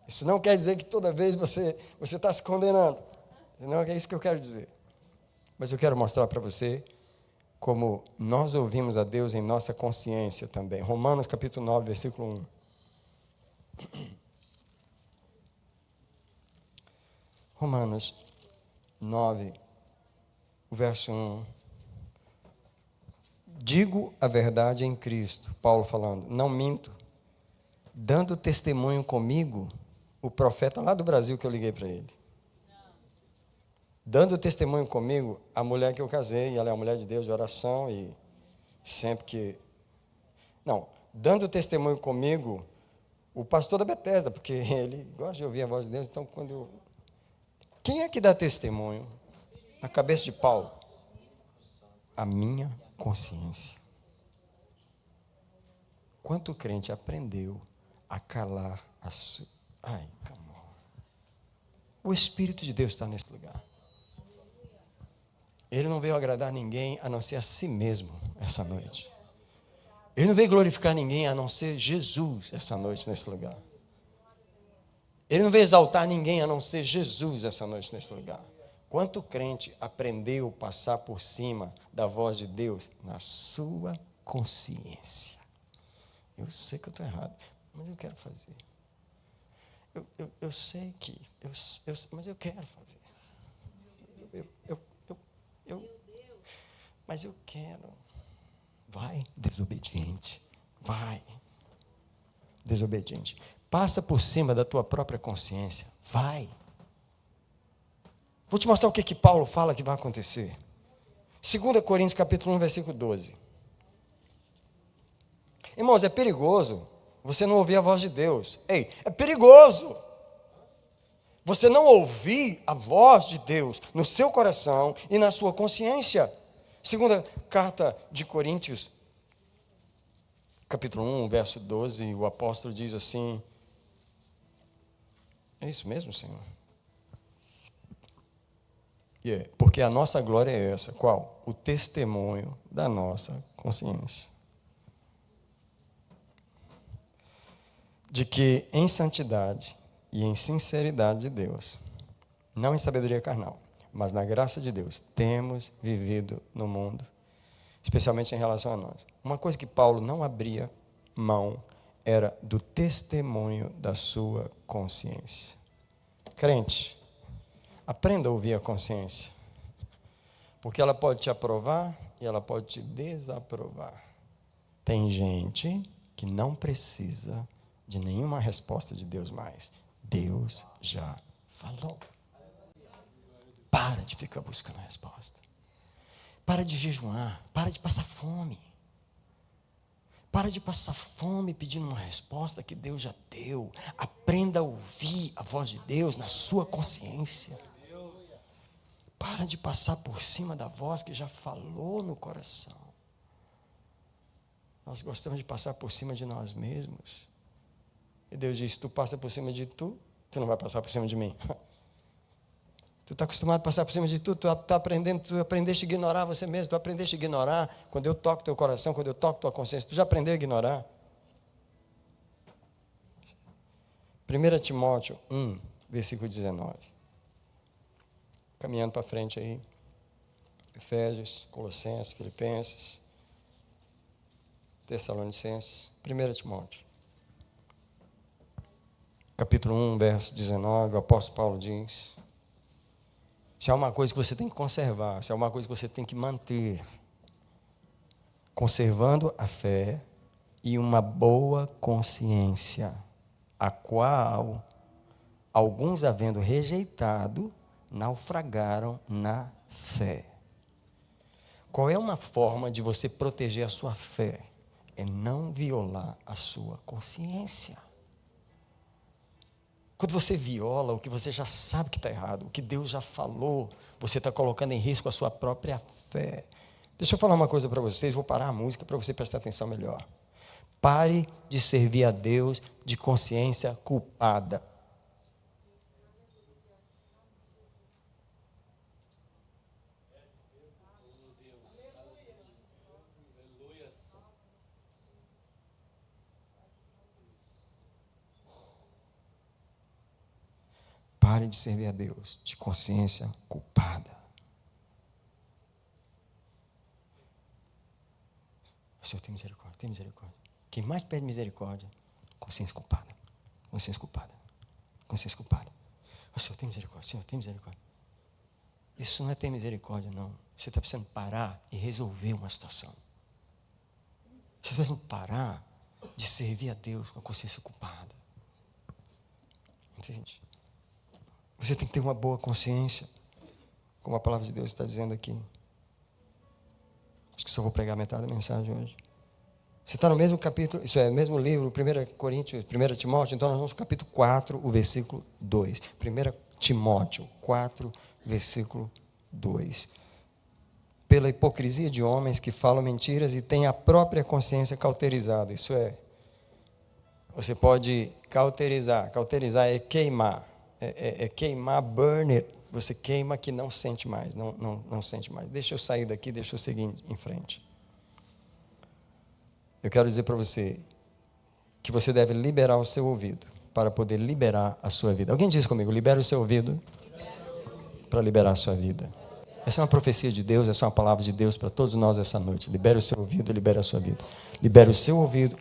Isso não quer dizer que toda vez você está se condenando. Não é isso que eu quero dizer. Mas eu quero mostrar para você como nós ouvimos a Deus em nossa consciência também. Romanos capítulo 9, versículo 1. Romanos 9, verso 1. Digo a verdade em Cristo, Paulo falando, não minto, dando testemunho comigo, o profeta lá do Brasil que eu liguei para ele. Dando testemunho comigo, a mulher que eu casei, ela é uma mulher de Deus de oração e sempre que... Não, dando testemunho comigo, o pastor da Bethesda, porque ele gosta de ouvir a voz de Deus, então quando eu... Quem é que dá testemunho na cabeça de Paulo? A minha consciência. Quanto crente aprendeu a calar a sua... Ai, come on. O Espírito de Deus está nesse lugar. Ele não veio agradar ninguém a não ser a si mesmo essa noite. Ele não veio glorificar ninguém a não ser Jesus essa noite nesse lugar. Ele não veio exaltar ninguém a não ser Jesus essa noite nesse lugar. Quanto crente aprendeu a passar por cima da voz de Deus na sua consciência? Eu sei que eu estou errado, mas eu quero fazer. Eu sei que, mas eu quero fazer. Mas eu quero. Vai, desobediente. Vai. Desobediente. Passa por cima da tua própria consciência. Vai. Vou te mostrar o que Paulo fala que vai acontecer. 2 Coríntios capítulo 1, versículo 12. Irmãos, é perigoso você não ouvir a voz de Deus. Ei, é perigoso você não ouvir a voz de Deus no seu coração e na sua consciência. Segunda carta de Coríntios, capítulo 1, verso 12, o apóstolo diz assim, é isso mesmo, Senhor? Porque a nossa glória é essa. Qual? O testemunho da nossa consciência. De que em santidade e em sinceridade de Deus, não em sabedoria carnal, mas na graça de Deus, temos vivido no mundo, especialmente em relação a nós. Uma coisa que Paulo não abria mão era do testemunho da sua consciência. Crente, aprenda a ouvir a consciência, porque ela pode te aprovar e ela pode te desaprovar. Tem gente que não precisa de nenhuma resposta de Deus mais. Deus já falou. Para de ficar buscando a resposta. Para de jejuar. Para de passar fome. Para de passar fome pedindo uma resposta que Deus já deu. Aprenda a ouvir a voz de Deus na sua consciência. Para de passar por cima da voz que já falou no coração. Nós gostamos de passar por cima de nós mesmos. E Deus diz, tu passa por cima de tu não vai passar por cima de mim. Tu está acostumado a passar por cima de tu aprendeste a ignorar você mesmo, tu aprendeste a ignorar quando eu toco teu coração, quando eu toco tua consciência, tu já aprendeu a ignorar. 1 Timóteo 1, versículo 19. Caminhando para frente aí. Efésios, Colossenses, Filipenses, Tessalonicenses, 1 Timóteo. Capítulo 1, verso 19, o apóstolo Paulo diz: se há uma coisa que você tem que conservar, se há uma coisa que você tem que manter, conservando a fé e uma boa consciência, a qual alguns, havendo rejeitado, naufragaram na fé. Qual é uma forma de você proteger a sua fé? É não violar a sua consciência. Quando você viola o que você já sabe que está errado, o que Deus já falou, você está colocando em risco a sua própria fé. Deixa eu falar uma coisa para vocês, vou parar a música para você prestar atenção melhor. Pare de servir a Deus de consciência culpada. Pare de servir a Deus de consciência culpada. O Senhor tem misericórdia, tem misericórdia. Quem mais pede misericórdia, consciência culpada. Consciência culpada. Consciência culpada. O Senhor tem misericórdia, o Senhor tem misericórdia. Isso não é ter misericórdia, não. Você está precisando parar e resolver uma situação. Você está precisando parar de servir a Deus com a consciência culpada. Entende? Você tem que ter uma boa consciência, como a palavra de Deus está dizendo aqui. Acho que só vou pregar metade da mensagem hoje. Você está no mesmo capítulo, isso é, mesmo livro, 1 Coríntios, 1 Timóteo, então nós vamos no capítulo 4, o versículo 2. 1 Timóteo 4, versículo 2. Pela hipocrisia de homens que falam mentiras e têm a própria consciência cauterizada. Isso é, você pode cauterizar. Cauterizar é queimar. É queimar, burner. Você queima que não sente mais. Não sente mais. Deixa eu sair daqui, deixa eu seguir em frente. Eu quero dizer para você que você deve liberar o seu ouvido para poder liberar a sua vida. Alguém diz comigo, libera o seu ouvido para liberar a sua vida. Essa é uma profecia de Deus, essa é uma palavra de Deus para todos nós essa noite. Libere o seu ouvido e libere a sua vida. Libere o seu ouvido.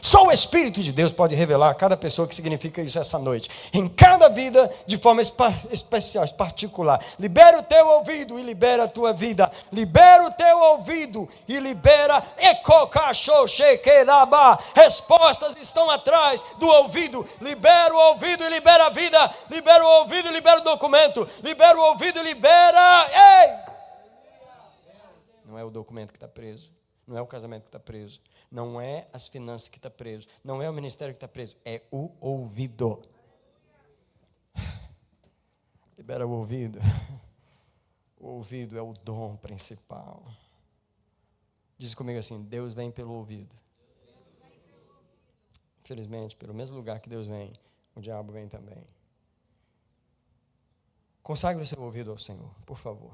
Só o Espírito de Deus pode revelar a cada pessoa o que significa isso essa noite. Em cada vida, de forma especial, particular. Libere o teu ouvido e libera a tua vida. Libera o teu ouvido e libera. Respostas estão atrás do ouvido. Libera o ouvido e libera a vida. Libera o ouvido e libera o documento. Libera o ouvido e libera. Ei! Não é o documento que está preso, não é o casamento que está preso, não é as finanças que está preso, não é o ministério que está preso, é o ouvido. Libera o ouvido. O ouvido é o dom principal. Diz comigo assim, Deus vem pelo ouvido. Infelizmente, pelo mesmo lugar que Deus vem, o diabo vem também. Consagre o seu ouvido ao Senhor, por favor.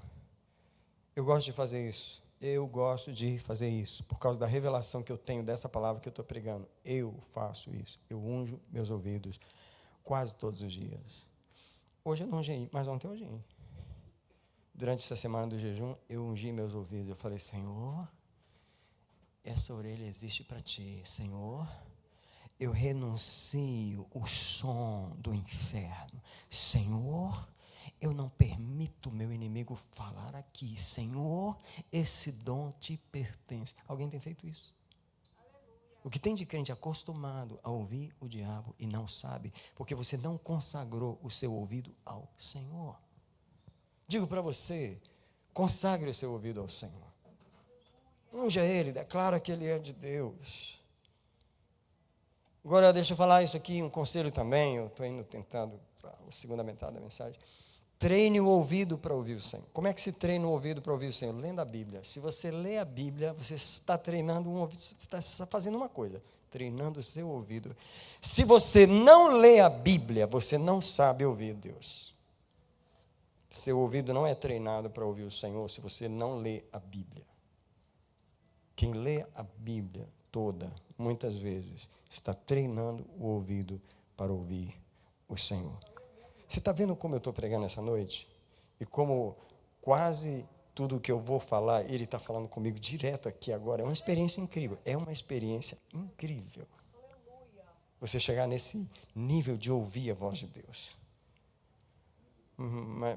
Eu gosto de fazer isso. Eu gosto de fazer isso. Por causa da revelação que eu tenho dessa palavra que eu estou pregando. Eu faço isso. Eu unjo meus ouvidos quase todos os dias. Hoje eu não ungi, mas ontem eu ungi. Durante essa semana do jejum, eu ungi meus ouvidos. Eu falei, Senhor, essa orelha existe para ti. Senhor, eu renuncio o som do inferno. Senhor, eu não permito o meu inimigo falar aqui. Senhor, esse dom te pertence. Alguém tem feito isso? O que tem de crente acostumado a ouvir o diabo e não sabe, porque você não consagrou o seu ouvido ao Senhor. Digo para você, consagre o seu ouvido ao Senhor. Unja Ele, declara que Ele é de Deus. Agora, deixa eu falar isso aqui, um conselho também, eu estou indo tentando para a segunda metade da mensagem. Treine o ouvido para ouvir o Senhor. Como é que se treina o ouvido para ouvir o Senhor? Lendo a Bíblia. Se você lê a Bíblia, você está treinando um ouvido, você está fazendo uma coisa, treinando o seu ouvido. Se você não lê a Bíblia, você não sabe ouvir Deus. Seu ouvido não é treinado para ouvir o Senhor se você não lê a Bíblia. Quem lê a Bíblia toda, muitas vezes, está treinando o ouvido para ouvir o Senhor. Você está vendo como eu estou pregando essa noite? E como quase tudo que eu vou falar, Ele está falando comigo direto aqui agora. É uma experiência incrível. É uma experiência incrível. Você chegar nesse nível de ouvir a voz de Deus.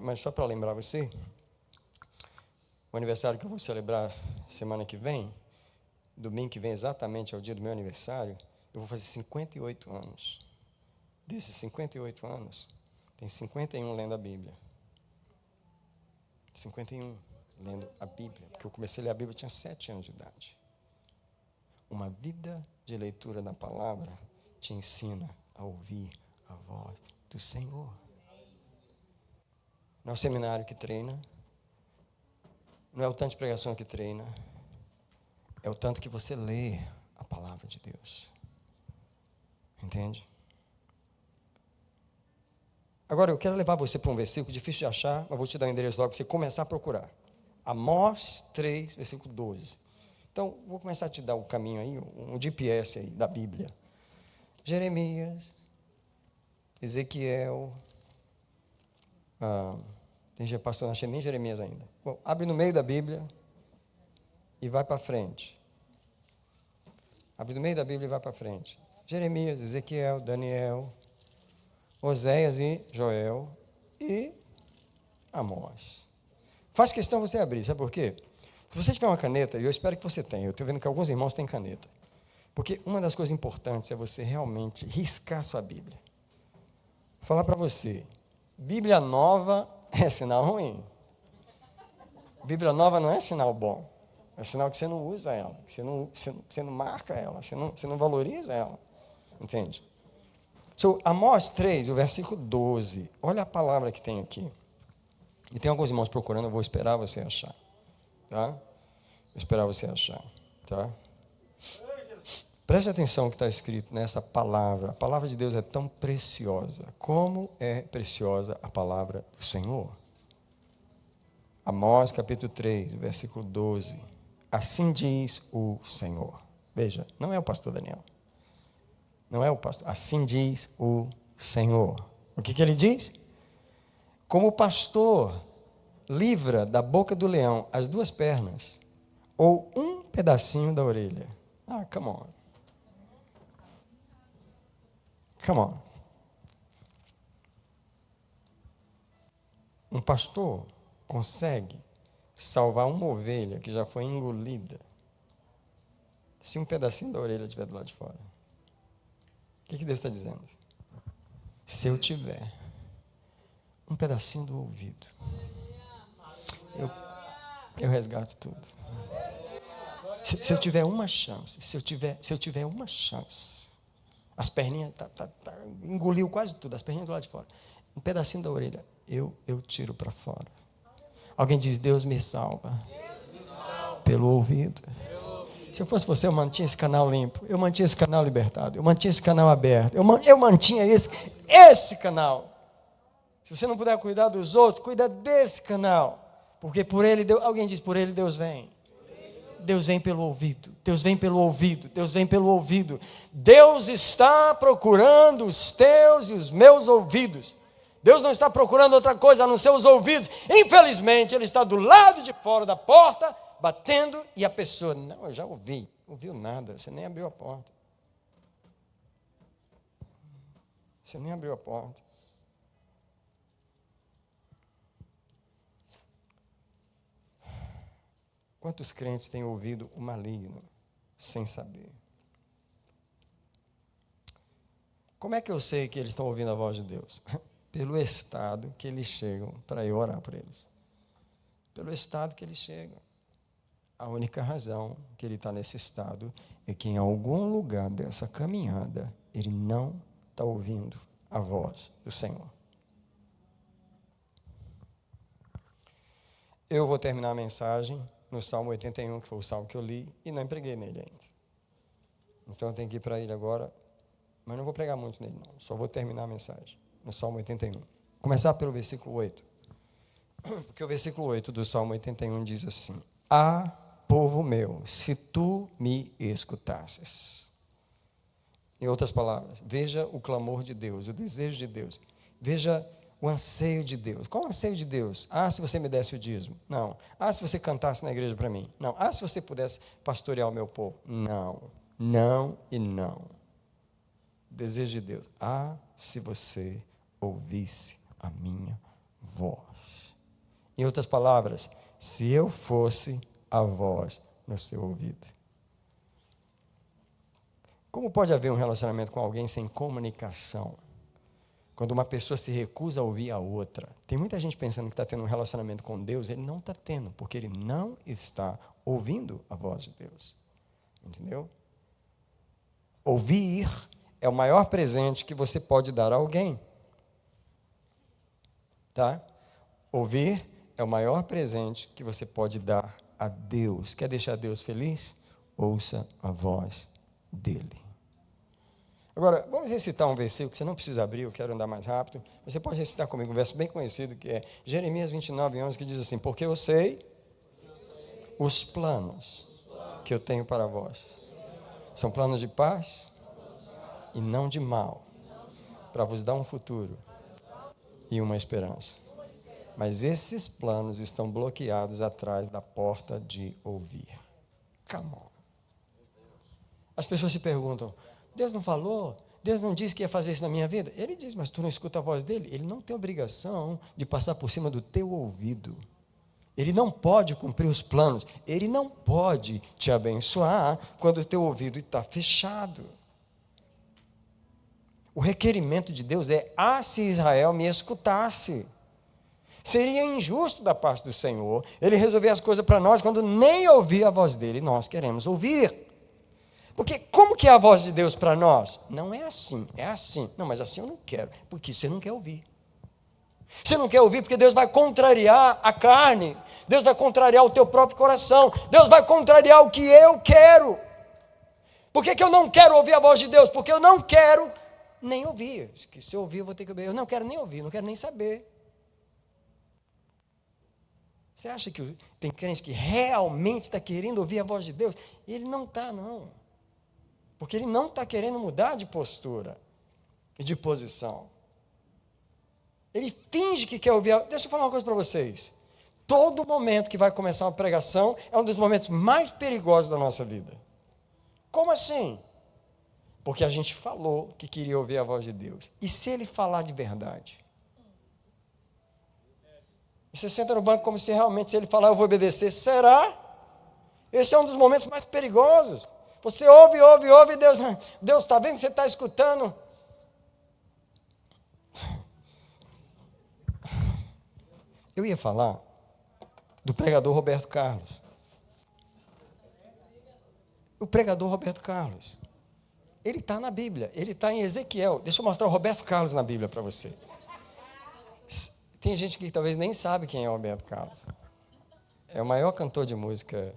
Mas só para lembrar você, o aniversário que eu vou celebrar semana que vem, domingo que vem exatamente é o dia do meu aniversário, eu vou fazer 58 anos. Desses 58 anos, tem 51 lendo a Bíblia. 51 lendo a Bíblia. Porque eu comecei a ler a Bíblia, eu tinha 7 anos de idade. Uma vida de leitura da palavra te ensina a ouvir a voz do Senhor. Não é o seminário que treina, não é o tanto de pregação que treina, é o tanto que você lê a palavra de Deus. Entende? Agora, eu quero levar você para um versículo difícil de achar, mas vou te dar o endereço logo para você começar a procurar. Amós 3, versículo 12. Então, vou começar a te dar o caminho aí, um GPS aí da Bíblia. Jeremias, Ezequiel, pastor, não achei nem Jeremias ainda. Bom, abre no meio da Bíblia e vai para frente. Abre no meio da Bíblia e vai para frente. Jeremias, Ezequiel, Daniel, Oséias e Joel e Amós. Faz questão você abrir, sabe por quê? Se você tiver uma caneta, e eu espero que você tenha, eu estou vendo que alguns irmãos têm caneta, porque uma das coisas importantes é você realmente riscar sua Bíblia. Vou falar para você, Bíblia nova é sinal ruim. Bíblia nova não é sinal bom, é sinal que você não usa ela, que você não marca ela, você não valoriza ela, entende? So, Amós 3, o versículo 12. Olha a palavra que tem aqui. E tem alguns irmãos procurando, eu vou esperar você achar. Tá? Vou esperar você achar. Tá? Preste atenção no que está escrito nessa palavra. A palavra de Deus é tão preciosa. Como é preciosa a palavra do Senhor? Amós capítulo 3, versículo 12. Assim diz o Senhor. Veja, não é o pastor Daniel. Não é o pastor. Assim diz o Senhor. O que ele diz? Como o pastor livra da boca do leão as 2 pernas, ou um pedacinho da orelha. Come on. Come on. Um pastor consegue salvar uma ovelha que já foi engolida se um pedacinho da orelha estiver do lado de fora. O que Deus está dizendo? Se eu tiver um pedacinho do ouvido, eu resgato tudo. Se eu tiver uma chance, se eu tiver uma chance, as perninhas, engoliu quase tudo, as perninhas do lado de fora, um pedacinho da orelha, eu tiro para fora. Alguém diz, Deus me salva pelo ouvido. Se eu fosse você, eu mantinha esse canal limpo, eu mantinha esse canal libertado, eu mantinha esse canal aberto, eu mantinha esse canal. Se você não puder cuidar dos outros, cuida desse canal. Porque por ele, Deus, alguém diz, por ele Deus vem. Deus vem pelo ouvido, Deus vem pelo ouvido, Deus vem pelo ouvido. Deus está procurando os teus e os meus ouvidos. Deus não está procurando outra coisa a não ser os ouvidos. Infelizmente, Ele está do lado de fora da porta, batendo, e a pessoa, não, eu já ouvi. Não ouviu nada, você nem abriu a porta. Você nem abriu a porta. Quantos crentes têm ouvido o maligno sem saber? Como é que eu sei que eles estão ouvindo a voz de Deus? Pelo estado que eles chegam para eu orar por eles. Pelo estado que eles chegam. A única razão que ele está nesse estado é que em algum lugar dessa caminhada ele não está ouvindo a voz do Senhor. Eu vou terminar a mensagem no Salmo 81, que foi o salmo que eu li, e não preguei nele ainda. Então eu tenho que ir para ele agora, mas não vou pregar muito nele não, só vou terminar a mensagem no Salmo 81. Começar pelo versículo 8. Porque o versículo 8 do Salmo 81 diz assim: Ah, povo meu, se tu me escutasses. Em outras palavras, veja o clamor de Deus, o desejo de Deus. Veja o anseio de Deus. Qual o anseio de Deus? Ah, se você me desse o dízimo. Não. Ah, se você cantasse na igreja para mim. Não. Ah, se você pudesse pastorear o meu povo. Não. Não e não. O desejo de Deus. Ah, se você ouvisse a minha voz. Em outras palavras, se eu fosse a voz no seu ouvido. Como pode haver um relacionamento com alguém sem comunicação? Quando uma pessoa se recusa a ouvir a outra. Tem muita gente pensando que está tendo um relacionamento com Deus, ele não está tendo, porque ele não está ouvindo a voz de Deus. Entendeu? Ouvir é o maior presente que você pode dar a alguém. Tá? Ouvir é o maior presente que você pode dar a Deus. Quer deixar Deus feliz? Ouça a voz dele. Agora, vamos recitar um versículo que você não precisa abrir, eu quero andar mais rápido. Você pode recitar comigo um verso bem conhecido, que é Jeremias 29:11, que diz assim: porque eu sei os planos que eu tenho para vós. São planos de paz e não de mal, para vos dar um futuro e uma esperança. Mas esses planos estão bloqueados atrás da porta de ouvir. Come on. As pessoas se perguntam, Deus não falou? Deus não disse que ia fazer isso na minha vida? Ele diz, mas tu não escuta a voz dele? Ele não tem obrigação de passar por cima do teu ouvido. Ele não pode cumprir os planos. Ele não pode te abençoar quando o teu ouvido está fechado. O requerimento de Deus é, se Israel me escutasse. Seria injusto da parte do Senhor Ele resolver as coisas para nós quando nem ouvir a voz dele nós queremos ouvir. Porque como que é a voz de Deus para nós? Não é assim, é assim. Não, mas assim eu não quero, porque você não quer ouvir. Você não quer ouvir porque Deus vai contrariar a carne, Deus vai contrariar o teu próprio coração, Deus vai contrariar o que eu quero. Por que eu não quero ouvir a voz de Deus? Porque eu não quero nem ouvir. Se eu ouvir, eu vou ter que ouvir. Eu não quero nem ouvir, não quero nem saber. Você acha que tem crente que realmente está querendo ouvir a voz de Deus? Ele não está, não. Porque ele não está querendo mudar de postura e de posição. Ele finge que quer ouvir. Deixa eu falar uma coisa para vocês. Todo momento que vai começar uma pregação é um dos momentos mais perigosos da nossa vida. Como assim? Porque a gente falou que queria ouvir a voz de Deus. E se ele falar de verdade? E você senta no banco como se realmente, se ele falar, eu vou obedecer. Será? Esse é um dos momentos mais perigosos. Você ouve, Deus está vendo que você está escutando. Eu ia falar do pregador Roberto Carlos. O pregador Roberto Carlos. Ele está na Bíblia, ele está em Ezequiel. Deixa eu mostrar o Roberto Carlos na Bíblia para você. Tem gente que talvez nem sabe quem é o Roberto Carlos. É o maior cantor de música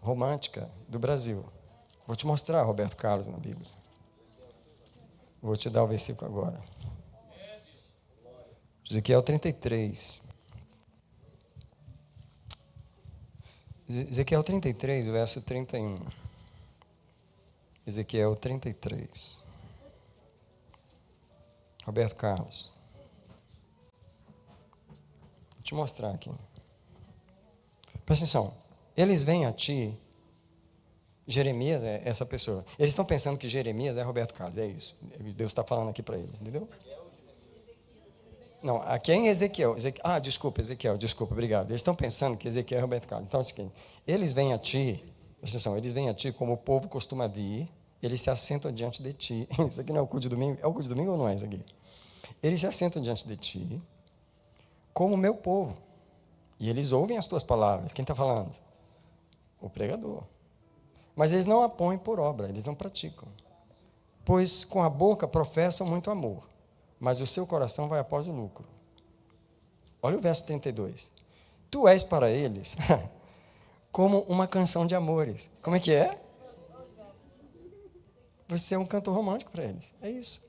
romântica do Brasil. Vou te mostrar Roberto Carlos na Bíblia. Vou te dar o versículo agora. Ezequiel 33. Ezequiel 33, o verso 31. Ezequiel 33. Roberto Carlos. Vou te mostrar aqui. Presta atenção. Eles vêm a ti. Jeremias é essa pessoa. Eles estão pensando que Jeremias é Roberto Carlos. É isso. Deus está falando aqui para eles, entendeu? Não, aqui é em Ezequiel. Desculpa, obrigado. Eles estão pensando que Ezequiel é Roberto Carlos. Então é o seguinte: eles vêm a ti, presta atenção, eles vêm a ti como o povo costuma vir, eles se assentam diante de ti. Isso aqui não é o culto de domingo? É o culto de domingo ou não é isso aqui? Eles se assentam diante de ti como o meu povo. E eles ouvem as tuas palavras. Quem está falando? O pregador. Mas eles não a põem por obra, eles não praticam. Pois com a boca professam muito amor, mas o seu coração vai após o lucro. Olha o verso 32. Tu és para eles como uma canção de amores. Como é que é? Você é um cantor romântico para eles. É isso.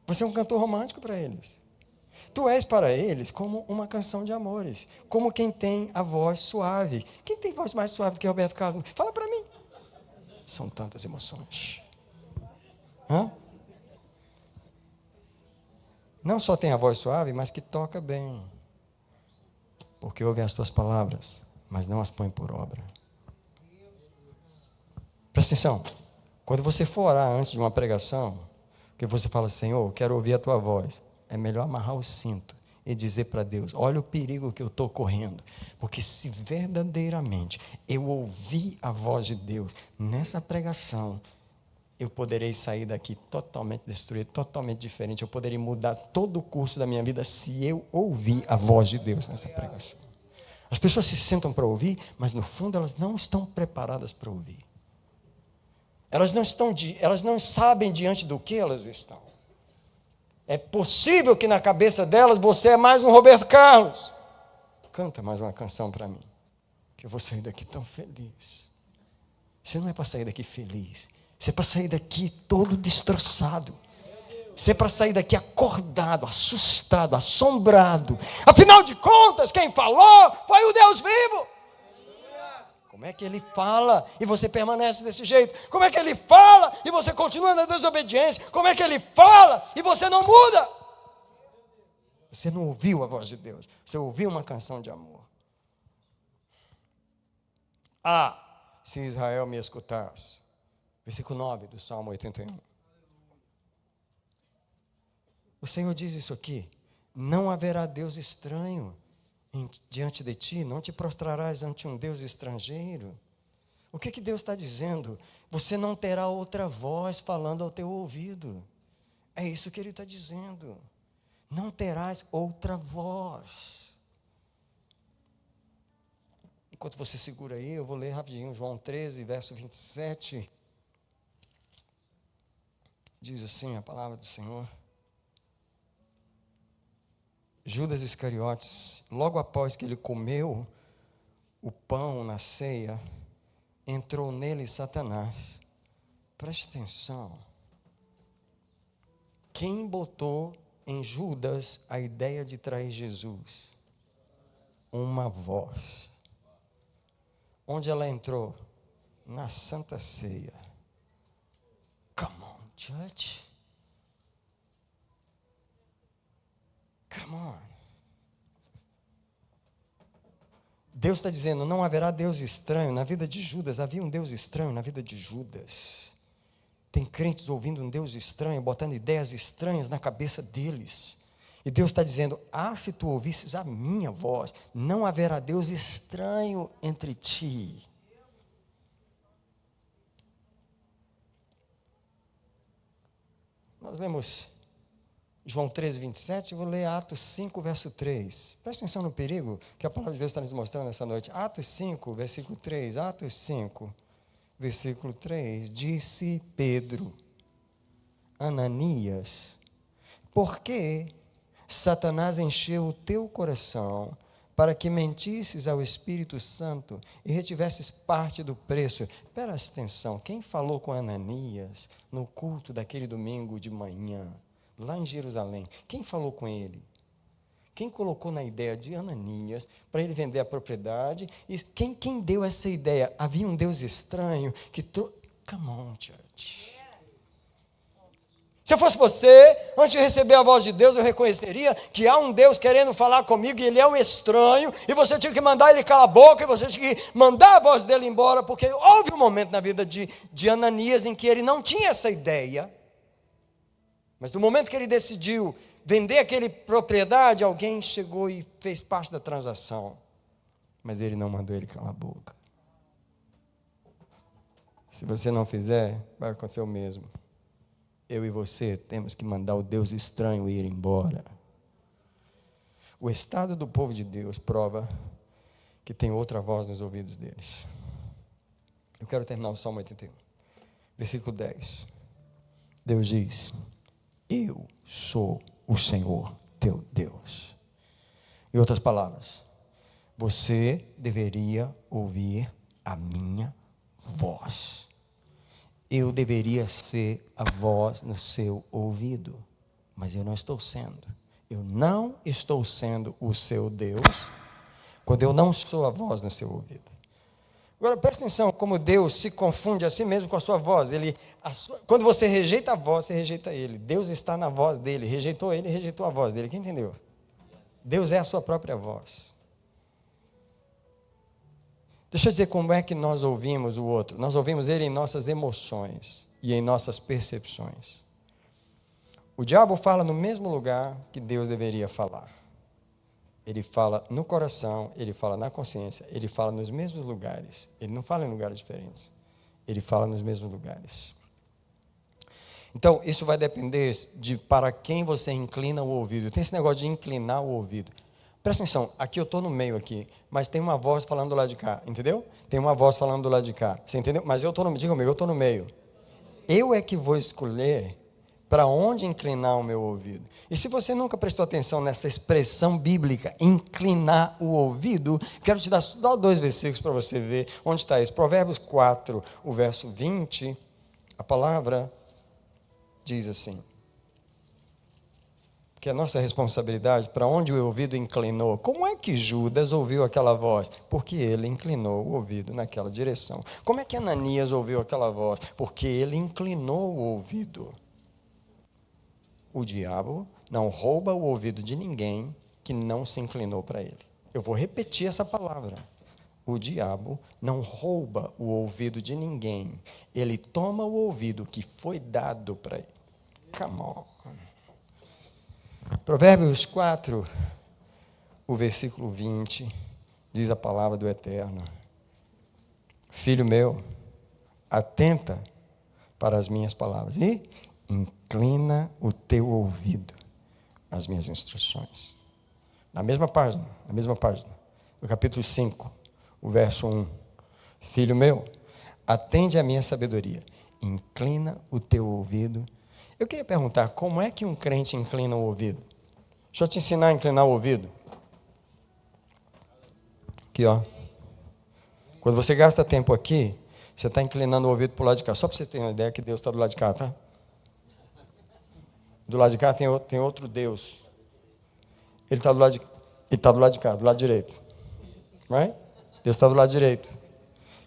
Você é um cantor romântico para eles. Tu és para eles como uma canção de amores, como quem tem a voz suave. Quem tem voz mais suave do que Roberto Carlos? Fala para mim. São tantas emoções. Hã? Não só tem a voz suave, mas que toca bem. Porque ouve as tuas palavras, mas não as põe por obra. Presta atenção. Quando você for orar antes de uma pregação, que você fala, Senhor, quero ouvir a tua voz, é melhor amarrar o cinto e dizer para Deus, olha o perigo que eu estou correndo, porque se verdadeiramente eu ouvir a voz de Deus nessa pregação, eu poderei sair daqui totalmente destruído, totalmente diferente, eu poderei mudar todo o curso da minha vida se eu ouvir a voz de Deus nessa pregação. As pessoas se sentam para ouvir, mas no fundo elas não estão preparadas para ouvir. Elas não sabem diante do que elas estão. É possível que na cabeça delas você é mais um Roberto Carlos. Canta mais uma canção para mim, que eu vou sair daqui tão feliz. Você não é para sair daqui feliz, você é para sair daqui todo destroçado. Você é para sair daqui acordado, assustado, assombrado. Afinal de contas, quem falou foi o Deus vivo. Como é que ele fala e você permanece desse jeito? Como é que ele fala e você continua na desobediência? Como é que ele fala e você não muda? Você não ouviu a voz de Deus, você ouviu uma canção de amor. Se Israel me escutasse. Versículo 9 do Salmo 81. O Senhor diz isso aqui: não haverá Deus estranho diante de ti, não te prostrarás ante um Deus estrangeiro. O que Deus está dizendo? Você não terá outra voz falando ao teu ouvido. É isso que Ele está dizendo. Não terás outra voz. Enquanto você segura aí, eu vou ler rapidinho João 13, verso 27. Diz assim a palavra do Senhor. Judas Iscariotes, logo após que ele comeu o pão na ceia, entrou nele Satanás. Preste atenção. Quem botou em Judas a ideia de trair Jesus? Uma voz. Onde ela entrou? Na Santa Ceia. Come on, church. Come on. Deus está dizendo, não haverá Deus estranho na vida de Judas. Havia um Deus estranho na vida de Judas. Tem crentes ouvindo um Deus estranho, botando ideias estranhas na cabeça deles. E Deus está dizendo, se tu ouvisses a minha voz, não haverá Deus estranho entre ti. Nós lemos João 13, 27, eu vou ler Atos 5, verso 3. Presta atenção no perigo que a palavra de Deus está nos mostrando nessa noite. Atos 5, versículo 3. Atos 5, versículo 3. Disse Pedro, Ananias, por que Satanás encheu o teu coração para que mentisses ao Espírito Santo e retivesses parte do preço. Presta atenção, quem falou com Ananias no culto daquele domingo de manhã, lá em Jerusalém? Quem falou com ele? Quem colocou na ideia de Ananias para ele vender a propriedade? E quem deu essa ideia? Havia um Deus estranho que... Come on, church. Se eu fosse você, antes de receber a voz de Deus, eu reconheceria que há um Deus querendo falar comigo e ele é um estranho, e você tinha que mandar ele calar a boca, e você tinha que mandar a voz dele embora, porque houve um momento na vida de Ananias em que ele não tinha essa ideia, mas no momento que ele decidiu vender aquela propriedade, alguém chegou e fez parte da transação, mas ele não mandou ele calar a boca. Se você não fizer, vai acontecer o mesmo. Eu e você temos que mandar o Deus estranho ir embora. O estado do povo de Deus prova que tem outra voz nos ouvidos deles. Eu quero terminar o Salmo 81, versículo 10. Deus diz: eu sou o Senhor teu Deus. Em outras palavras, você deveria ouvir a minha voz. Eu deveria ser a voz no seu ouvido, mas eu não estou sendo. Eu não estou sendo o seu Deus, quando eu não sou a voz no seu ouvido. Agora, presta atenção, como Deus se confunde a si mesmo com a sua voz. Quando você rejeita a voz, você rejeita ele. Deus está na voz dele, rejeitou ele, rejeitou a voz dele. Quem entendeu? Deus é a sua própria voz. Deixa eu dizer como é que nós ouvimos o outro. Nós ouvimos ele em nossas emoções e em nossas percepções. O diabo fala no mesmo lugar que Deus deveria falar. Ele fala no coração, ele fala na consciência, ele fala nos mesmos lugares. Ele não fala em lugares diferentes. Ele fala nos mesmos lugares. Então, isso vai depender de para quem você inclina o ouvido. Tem esse negócio de inclinar o ouvido. Presta atenção, aqui eu estou no meio aqui, mas tem uma voz falando do lado de cá, entendeu? Tem uma voz falando do lado de cá, você entendeu? Mas eu estou no meio, diga comigo, eu estou no meio. Eu é que vou escolher para onde inclinar o meu ouvido. E se você nunca prestou atenção nessa expressão bíblica, inclinar o ouvido, quero te dar só 2 versículos para você ver onde está isso. Provérbios 4, o verso 20, a palavra diz assim: que é a nossa responsabilidade, para onde o ouvido inclinou. Como é que Judas ouviu aquela voz? Porque ele inclinou o ouvido naquela direção. Como é que Ananias ouviu aquela voz? Porque ele inclinou o ouvido. O diabo não rouba o ouvido de ninguém que não se inclinou para ele. Eu vou repetir essa palavra. O diabo não rouba o ouvido de ninguém. Ele toma o ouvido que foi dado para ele. Come on. Provérbios 4, o versículo 20, diz a palavra do Eterno: filho meu, atenta para as minhas palavras e inclina o teu ouvido às minhas instruções. Na mesma página, no capítulo 5, o verso 1, filho meu, atende à minha sabedoria, inclina o teu ouvido. Eu queria perguntar, como é que um crente inclina o ouvido? Deixa eu te ensinar a inclinar o ouvido. Aqui, ó. Quando você gasta tempo aqui, você está inclinando o ouvido para o lado de cá. Só para você ter uma ideia que Deus está do lado de cá, tá? Do lado de cá tem outro Deus. Ele está do lado de cá, do lado direito. Right? Deus está do lado direito.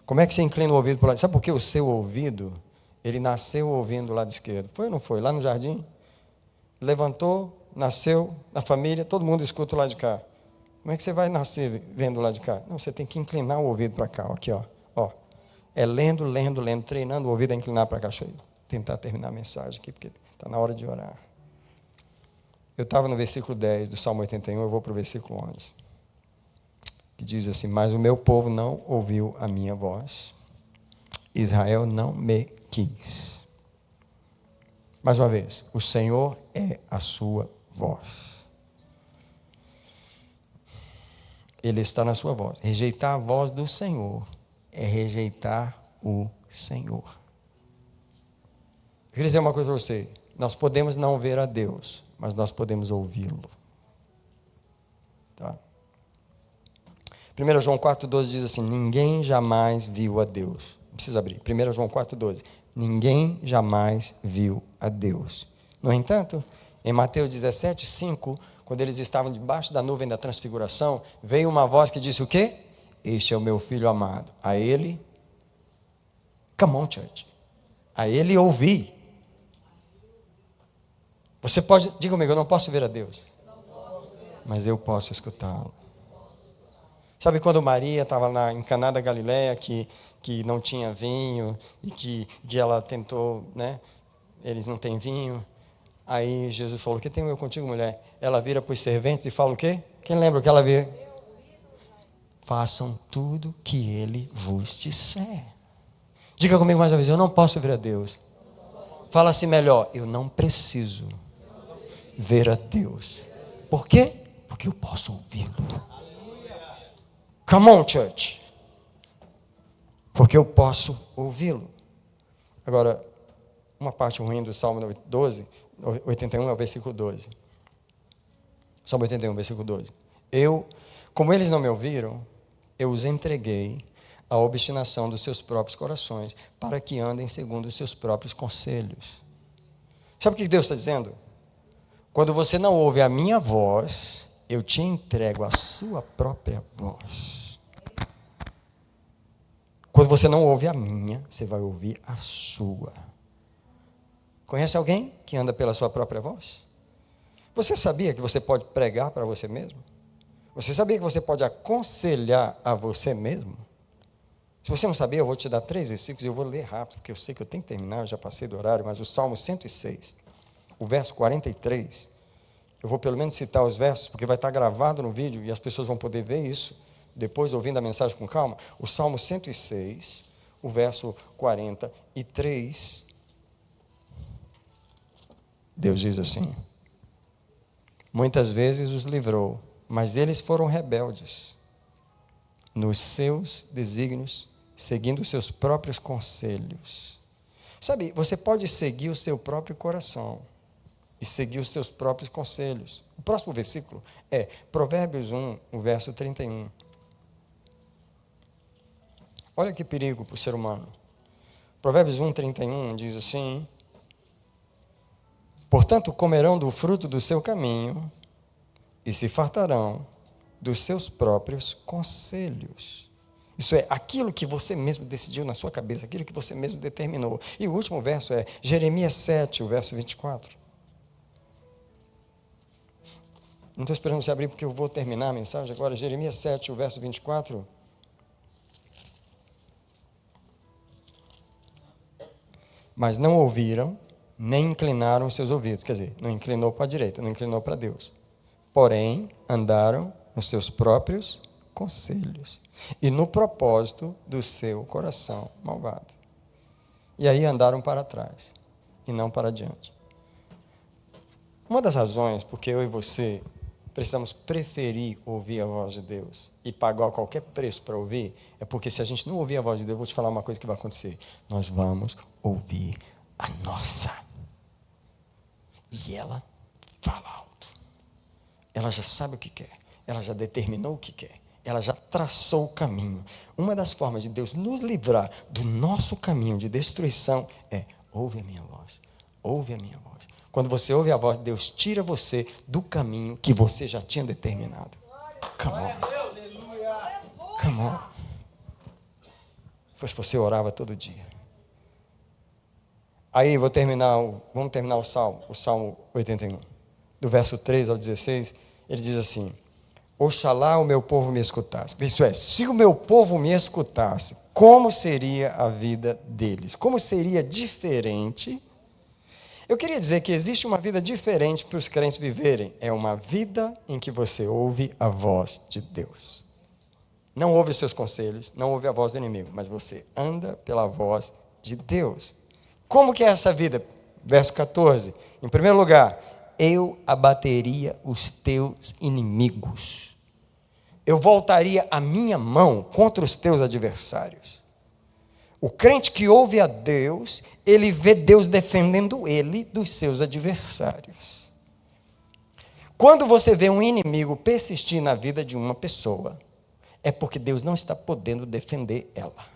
Como é que você inclina o ouvido para o lado? Sabe por que o seu ouvido, ele nasceu ouvindo do lado esquerdo? Foi ou não foi? Lá no jardim? Levantou, nasceu na família, todo mundo escuta o lado de cá. Como é que você vai nascer vendo o lado de cá? Não, você tem que inclinar o ouvido para cá. Aqui, ó. É lendo, treinando o ouvido a inclinar para cá. Deixa eu tentar terminar a mensagem aqui, porque está na hora de orar. Eu estava no versículo 10 do Salmo 81, eu vou para o versículo 11. Que diz assim: mas o meu povo não ouviu a minha voz, Israel não me quis. Mais uma vez, o Senhor é a sua voz. Ele está na sua voz. Rejeitar a voz do Senhor é rejeitar o Senhor. Eu queria dizer uma coisa para você. Nós podemos não ver a Deus, mas nós podemos ouvi-lo. Tá? 1 João 4,12 diz assim: ninguém jamais viu a Deus. Não precisa abrir. 1 João 4,12. Ninguém jamais viu a Deus. No entanto, em Mateus 17:5, quando eles estavam debaixo da nuvem da transfiguração, veio uma voz que disse o quê? Este é o meu filho amado. A ele, come on, church. A ele ouvi. Você pode, diga comigo, eu não posso ver a Deus, mas eu posso escutá-lo. Sabe quando Maria estava em Caná da Galileia, que não tinha vinho, e que ela tentou, né? Eles não têm vinho. Aí Jesus falou: o que tenho eu contigo, mulher? Ela vira para os serventes e fala o quê? Quem lembra o que ela vê? Façam tudo que ele vos disser. Diga comigo mais uma vez: eu não posso ver a Deus. Fala assim melhor: eu não preciso ver a Deus. Por quê? Porque eu posso ouvi-lo. Come on, church. Porque eu posso ouvi-lo. Agora, uma parte ruim do Salmo 81 é o versículo 12. Salmo 81, versículo 12. Como eles não me ouviram, eu os entreguei à obstinação dos seus próprios corações, para que andem segundo os seus próprios conselhos. Sabe o que Deus está dizendo? Quando você não ouve a minha voz, eu te entrego a sua própria voz. Quando você não ouve a minha, você vai ouvir a sua. Conhece alguém que anda pela sua própria voz? Você sabia que você pode pregar para você mesmo? Você sabia que você pode aconselhar a você mesmo? Se você não sabia, eu vou te dar 3 versículos e eu vou ler rápido, porque eu sei que eu tenho que terminar, eu já passei do horário, mas o Salmo 106, o verso 43, eu vou pelo menos citar os versos, porque vai estar gravado no vídeo e as pessoas vão poder ver isso, depois ouvindo a mensagem com calma. O Salmo 106, o verso 43, Deus diz assim: muitas vezes os livrou, mas eles foram rebeldes nos seus desígnios, seguindo os seus próprios conselhos. Sabe, você pode seguir o seu próprio coração e seguir os seus próprios conselhos. O próximo versículo é Provérbios 1, o verso 31. Olha que perigo para o ser humano. Provérbios 1, 31 diz assim: portanto, comerão do fruto do seu caminho e se fartarão dos seus próprios conselhos. Isso é, aquilo que você mesmo decidiu na sua cabeça, aquilo que você mesmo determinou. E o último verso é Jeremias 7, o verso 24. Não estou esperando você abrir, porque eu vou terminar a mensagem agora. Jeremias 7, o verso 24. Mas não ouviram, nem inclinaram os seus ouvidos. Quer dizer, não inclinou para a direita, não inclinou para Deus. Porém, andaram nos seus próprios conselhos e no propósito do seu coração malvado. E aí andaram para trás e não para diante. Uma das razões porque eu e você precisamos preferir ouvir a voz de Deus e pagar qualquer preço para ouvir, é porque se a gente não ouvir a voz de Deus, eu vou te falar uma coisa que vai acontecer. Nós vamos ouvir a nossa. E ela fala alto. Ela já sabe o que quer. Ela já determinou o que quer. Ela já traçou o caminho. Uma das formas de Deus nos livrar do nosso caminho de destruição é: ouve a minha voz. Ouve a minha voz. Quando você ouve a voz de Deus, tira você do caminho que você já tinha determinado. Come on. Come on. Se você orava todo dia. Aí vamos terminar o Salmo 81. Do verso 3 ao 16, ele diz assim: oxalá o meu povo me escutasse. Isso é, se o meu povo me escutasse, como seria a vida deles? Como seria diferente? Eu queria dizer que existe uma vida diferente para os crentes viverem. É uma vida em que você ouve a voz de Deus. Não ouve os seus conselhos, não ouve a voz do inimigo, mas você anda pela voz de Deus. Como que é essa vida? Verso 14. Em primeiro lugar, eu abateria os teus inimigos. Eu voltaria a minha mão contra os teus adversários. O crente que ouve a Deus, ele vê Deus defendendo ele dos seus adversários. Quando você vê um inimigo persistir na vida de uma pessoa, é porque Deus não está podendo defender ela.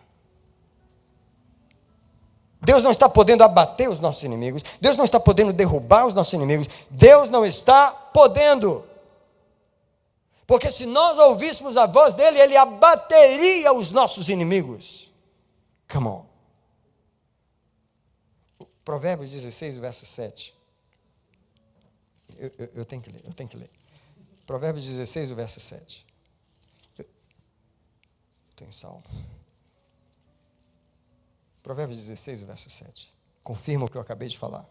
Deus não está podendo abater os nossos inimigos. Deus não está podendo derrubar os nossos inimigos. Deus não está podendo. Porque se nós ouvíssemos a voz dele, ele abateria os nossos inimigos. Come on. Provérbios 16, verso 7. Eu tenho que ler. Provérbios 16, o verso 7. Estou em Salmo. Provérbios 16, o verso 7. Confirma o que eu acabei de falar.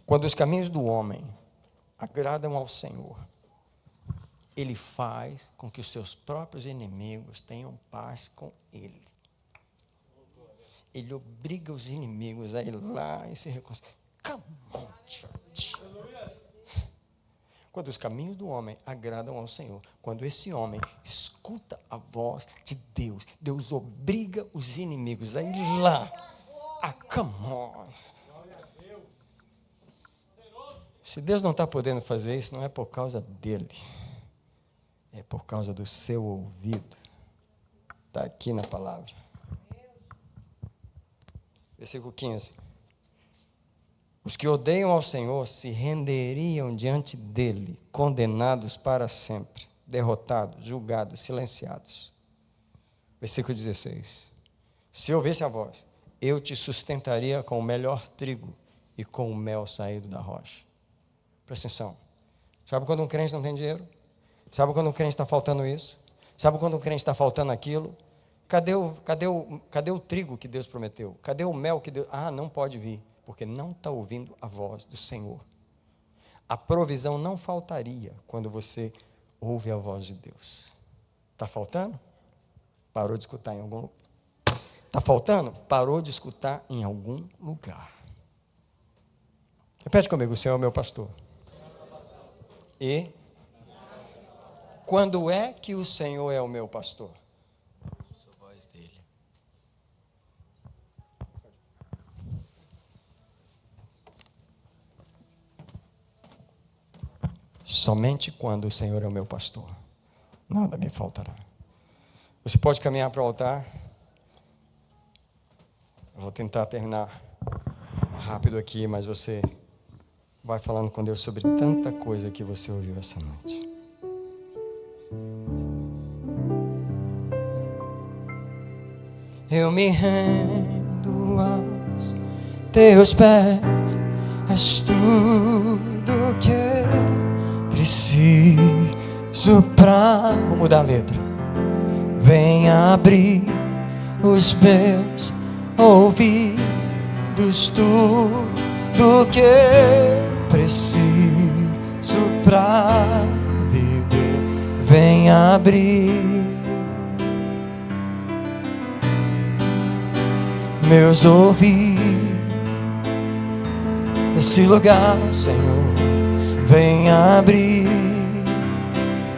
Quando os caminhos do homem agradam ao Senhor, ele faz com que os seus próprios inimigos tenham paz com ele. Ele obriga os inimigos a ir lá e se reconciliar. Come on, church. Quando os caminhos do homem agradam ao Senhor, quando esse homem escuta a voz de Deus, Deus obriga os inimigos a ir lá. Come on. Se Deus não está podendo fazer isso, não é por causa dele. É por causa do seu ouvido. Está aqui na palavra. Versículo 15. Os que odeiam ao Senhor se renderiam diante dele, condenados para sempre, derrotados, julgados, silenciados. Versículo 16. Se ouvisse a voz, eu te sustentaria com o melhor trigo e com o mel saído da rocha. Presta atenção. Sabe quando um crente não tem dinheiro? Sabe quando um crente está faltando isso? Sabe quando um crente está faltando aquilo? Cadê o trigo que Deus prometeu? Cadê o mel que Deus... não pode vir, porque não está ouvindo a voz do Senhor. A provisão não faltaria quando você ouve a voz de Deus. Está faltando? Parou de escutar em algum lugar. Está faltando? Parou de escutar em algum lugar. Repete comigo, o Senhor é o meu pastor. E quando é que o Senhor é o meu pastor? Ouço a voz dele. Somente quando o Senhor é o meu pastor, nada me faltará. Você pode caminhar para o altar. Eu vou tentar terminar rápido aqui, mas você vai falando com Deus sobre tanta coisa que você ouviu essa noite. Eu me rendo aos teus pés, és tudo que eu preciso pra... Vou mudar a letra. Vem abrir os meus ouvidos, tudo que eu preciso pra viver. Vem abrir meus ouvidos nesse lugar, Senhor. Vem abrir,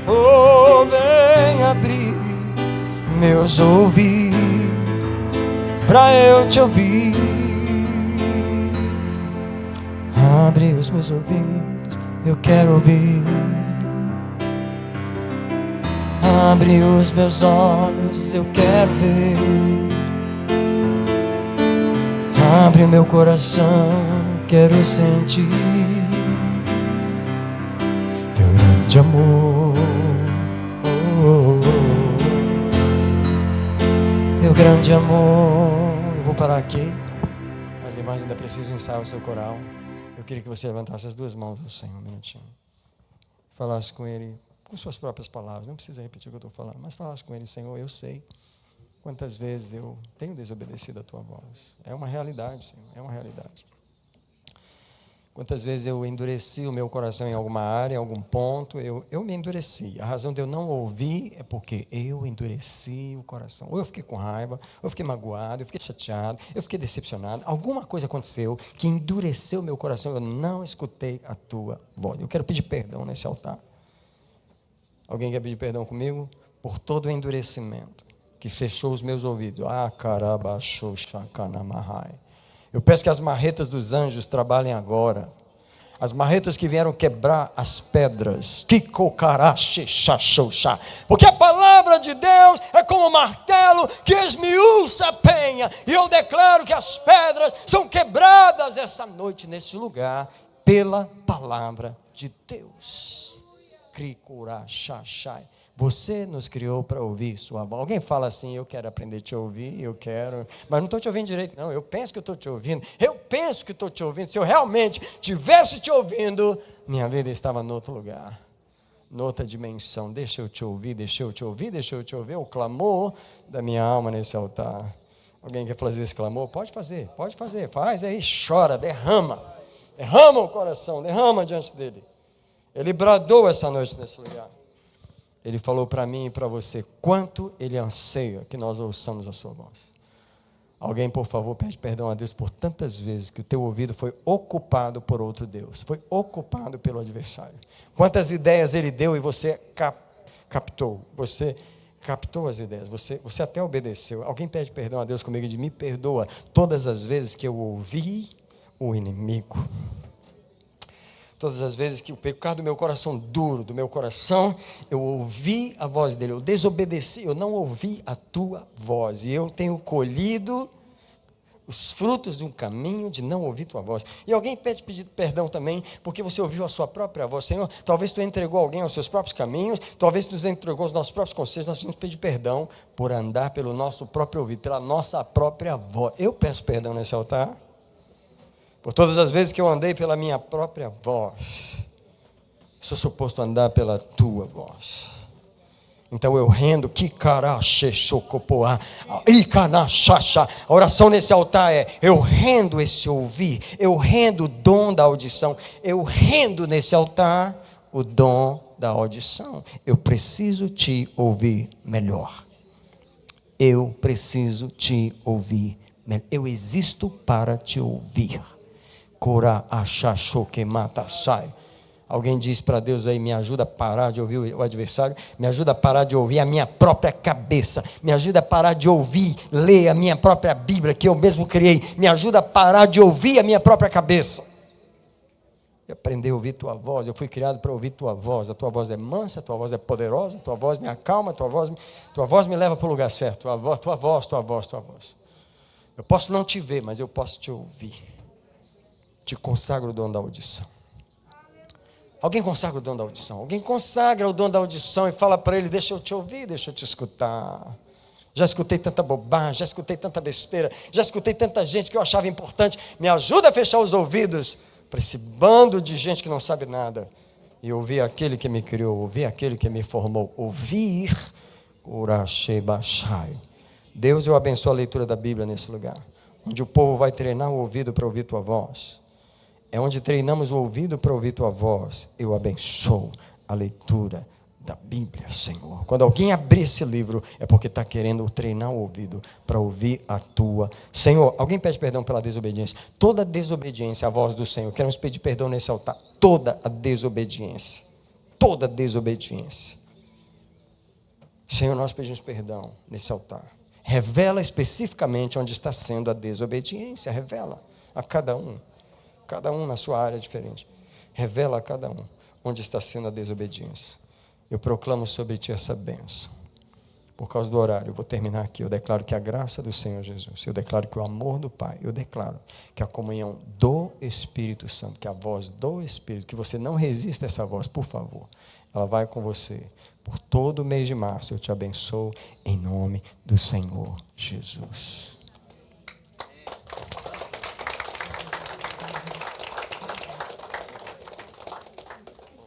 oh, vem abrir meus ouvidos pra eu te ouvir. Abre os meus ouvidos, eu quero ouvir. Abre os meus olhos, eu quero ver. Abre o meu coração, quero sentir teu grande amor, teu grande amor. Eu vou parar aqui. As irmãs ainda precisam ensaiar o seu coral. Eu queria que você levantasse as duas mãos ao Senhor um minutinho. Falasse com Ele com suas próprias palavras. Não precisa repetir o que eu estou falando, mas falasse com Ele: Senhor, eu sei quantas vezes eu tenho desobedecido a Tua voz. É uma realidade, Senhor, é uma realidade. Quantas vezes eu endureci o meu coração em alguma área, em algum ponto, eu me endureci. A razão de eu não ouvir é porque eu endureci o coração. Ou eu fiquei com raiva, ou eu fiquei magoado, eu fiquei chateado, eu fiquei decepcionado. Alguma coisa aconteceu que endureceu o meu coração, eu não escutei a Tua voz. Eu quero pedir perdão nesse altar. Alguém quer pedir perdão comigo? Por todo o endurecimento que fechou os meus ouvidos. Eu peço que as marretas dos anjos trabalhem agora. As marretas que vieram quebrar as pedras. Porque a palavra de Deus é como um martelo que esmiuça a penha. E eu declaro que as pedras são quebradas essa noite nesse lugar pela palavra de Deus. Você nos criou para ouvir sua voz. Alguém fala assim, eu quero aprender a te ouvir, eu quero, mas não estou te ouvindo direito, não. Eu penso que estou te ouvindo, Se eu realmente tivesse te ouvindo, minha vida estava em outro lugar, em outra dimensão. Deixa eu te ouvir, o clamor da minha alma nesse altar. Alguém quer fazer esse clamor? Pode fazer, faz aí, chora, derrama o coração, derrama diante dele. Ele bradou essa noite nesse lugar. Ele falou para mim e para você, quanto ele anseia que nós ouçamos a sua voz. Alguém, por favor, pede perdão a Deus por tantas vezes que o teu ouvido foi ocupado por outro Deus, foi ocupado pelo adversário. Quantas ideias ele deu e você captou, você captou as ideias, você até obedeceu. Alguém pede perdão a Deus comigo e diz, me perdoa todas as vezes que eu ouvi o inimigo. Todas as vezes que o pecado do meu coração duro, do meu coração, eu ouvi a voz dele, eu desobedeci, eu não ouvi a tua voz. E eu tenho colhido os frutos de um caminho de não ouvir tua voz. E alguém pede perdão também, porque você ouviu a sua própria voz. Senhor, talvez tu entregou alguém aos seus próprios caminhos, talvez tu nos entregou os nossos próprios conselhos, nós temos que pedir perdão por andar pelo nosso próprio ouvido, pela nossa própria voz. Eu peço perdão nesse altar. Por todas as vezes que eu andei pela minha própria voz, sou suposto andar pela tua voz. Então eu rendo, a oração nesse altar é, eu rendo esse ouvir, eu rendo o dom da audição, eu rendo nesse altar o dom da audição. Eu preciso te ouvir melhor. Eu preciso te ouvir melhor. Eu existo para te ouvir. Alguém diz para Deus aí, me ajuda a parar de ouvir o adversário, me ajuda a parar de ouvir a minha própria cabeça, me ajuda a parar de ouvir, ler a minha própria Bíblia que eu mesmo criei, me ajuda a parar de ouvir a minha própria cabeça. E aprender a ouvir tua voz. Eu fui criado para ouvir tua voz. A tua voz é mansa, a tua voz é poderosa, a tua voz me acalma, a tua voz me leva para o lugar certo. Tua voz. Eu posso não te ver, mas eu posso te ouvir. Te consagro o dom da audição. Alguém consagra o dom da audição? Alguém consagra o dom da audição e fala para ele, deixa eu te ouvir, deixa eu te escutar. Já escutei tanta bobagem, já escutei tanta besteira, já escutei tanta gente que eu achava importante. Me ajuda a fechar os ouvidos para esse bando de gente que não sabe nada. E ouvir aquele que me criou, ouvir aquele que me formou. Ouvir. Deus, eu abençoo a leitura da Bíblia nesse lugar. Onde o povo vai treinar o ouvido para ouvir tua voz. É onde treinamos o ouvido para ouvir tua voz. Eu abençoo a leitura da Bíblia, Senhor. Quando alguém abrir esse livro, é porque está querendo treinar o ouvido para ouvir a tua. Senhor, alguém pede perdão pela desobediência. Toda desobediência à voz do Senhor. Queremos pedir perdão nesse altar. Toda a desobediência. Toda desobediência. Senhor, nós pedimos perdão nesse altar. Revela especificamente onde está sendo a desobediência. Revela a cada um. Cada um na sua área diferente. Revela a cada um onde está sendo a desobediência. Eu proclamo sobre ti essa bênção. Por causa do horário, eu vou terminar aqui. Eu declaro que a graça do Senhor Jesus, eu declaro que o amor do Pai, eu declaro que a comunhão do Espírito Santo, que a voz do Espírito, que você não resista a essa voz, por favor. Ela vai com você. Por todo o mês de março, eu te abençoo em nome do Senhor Jesus.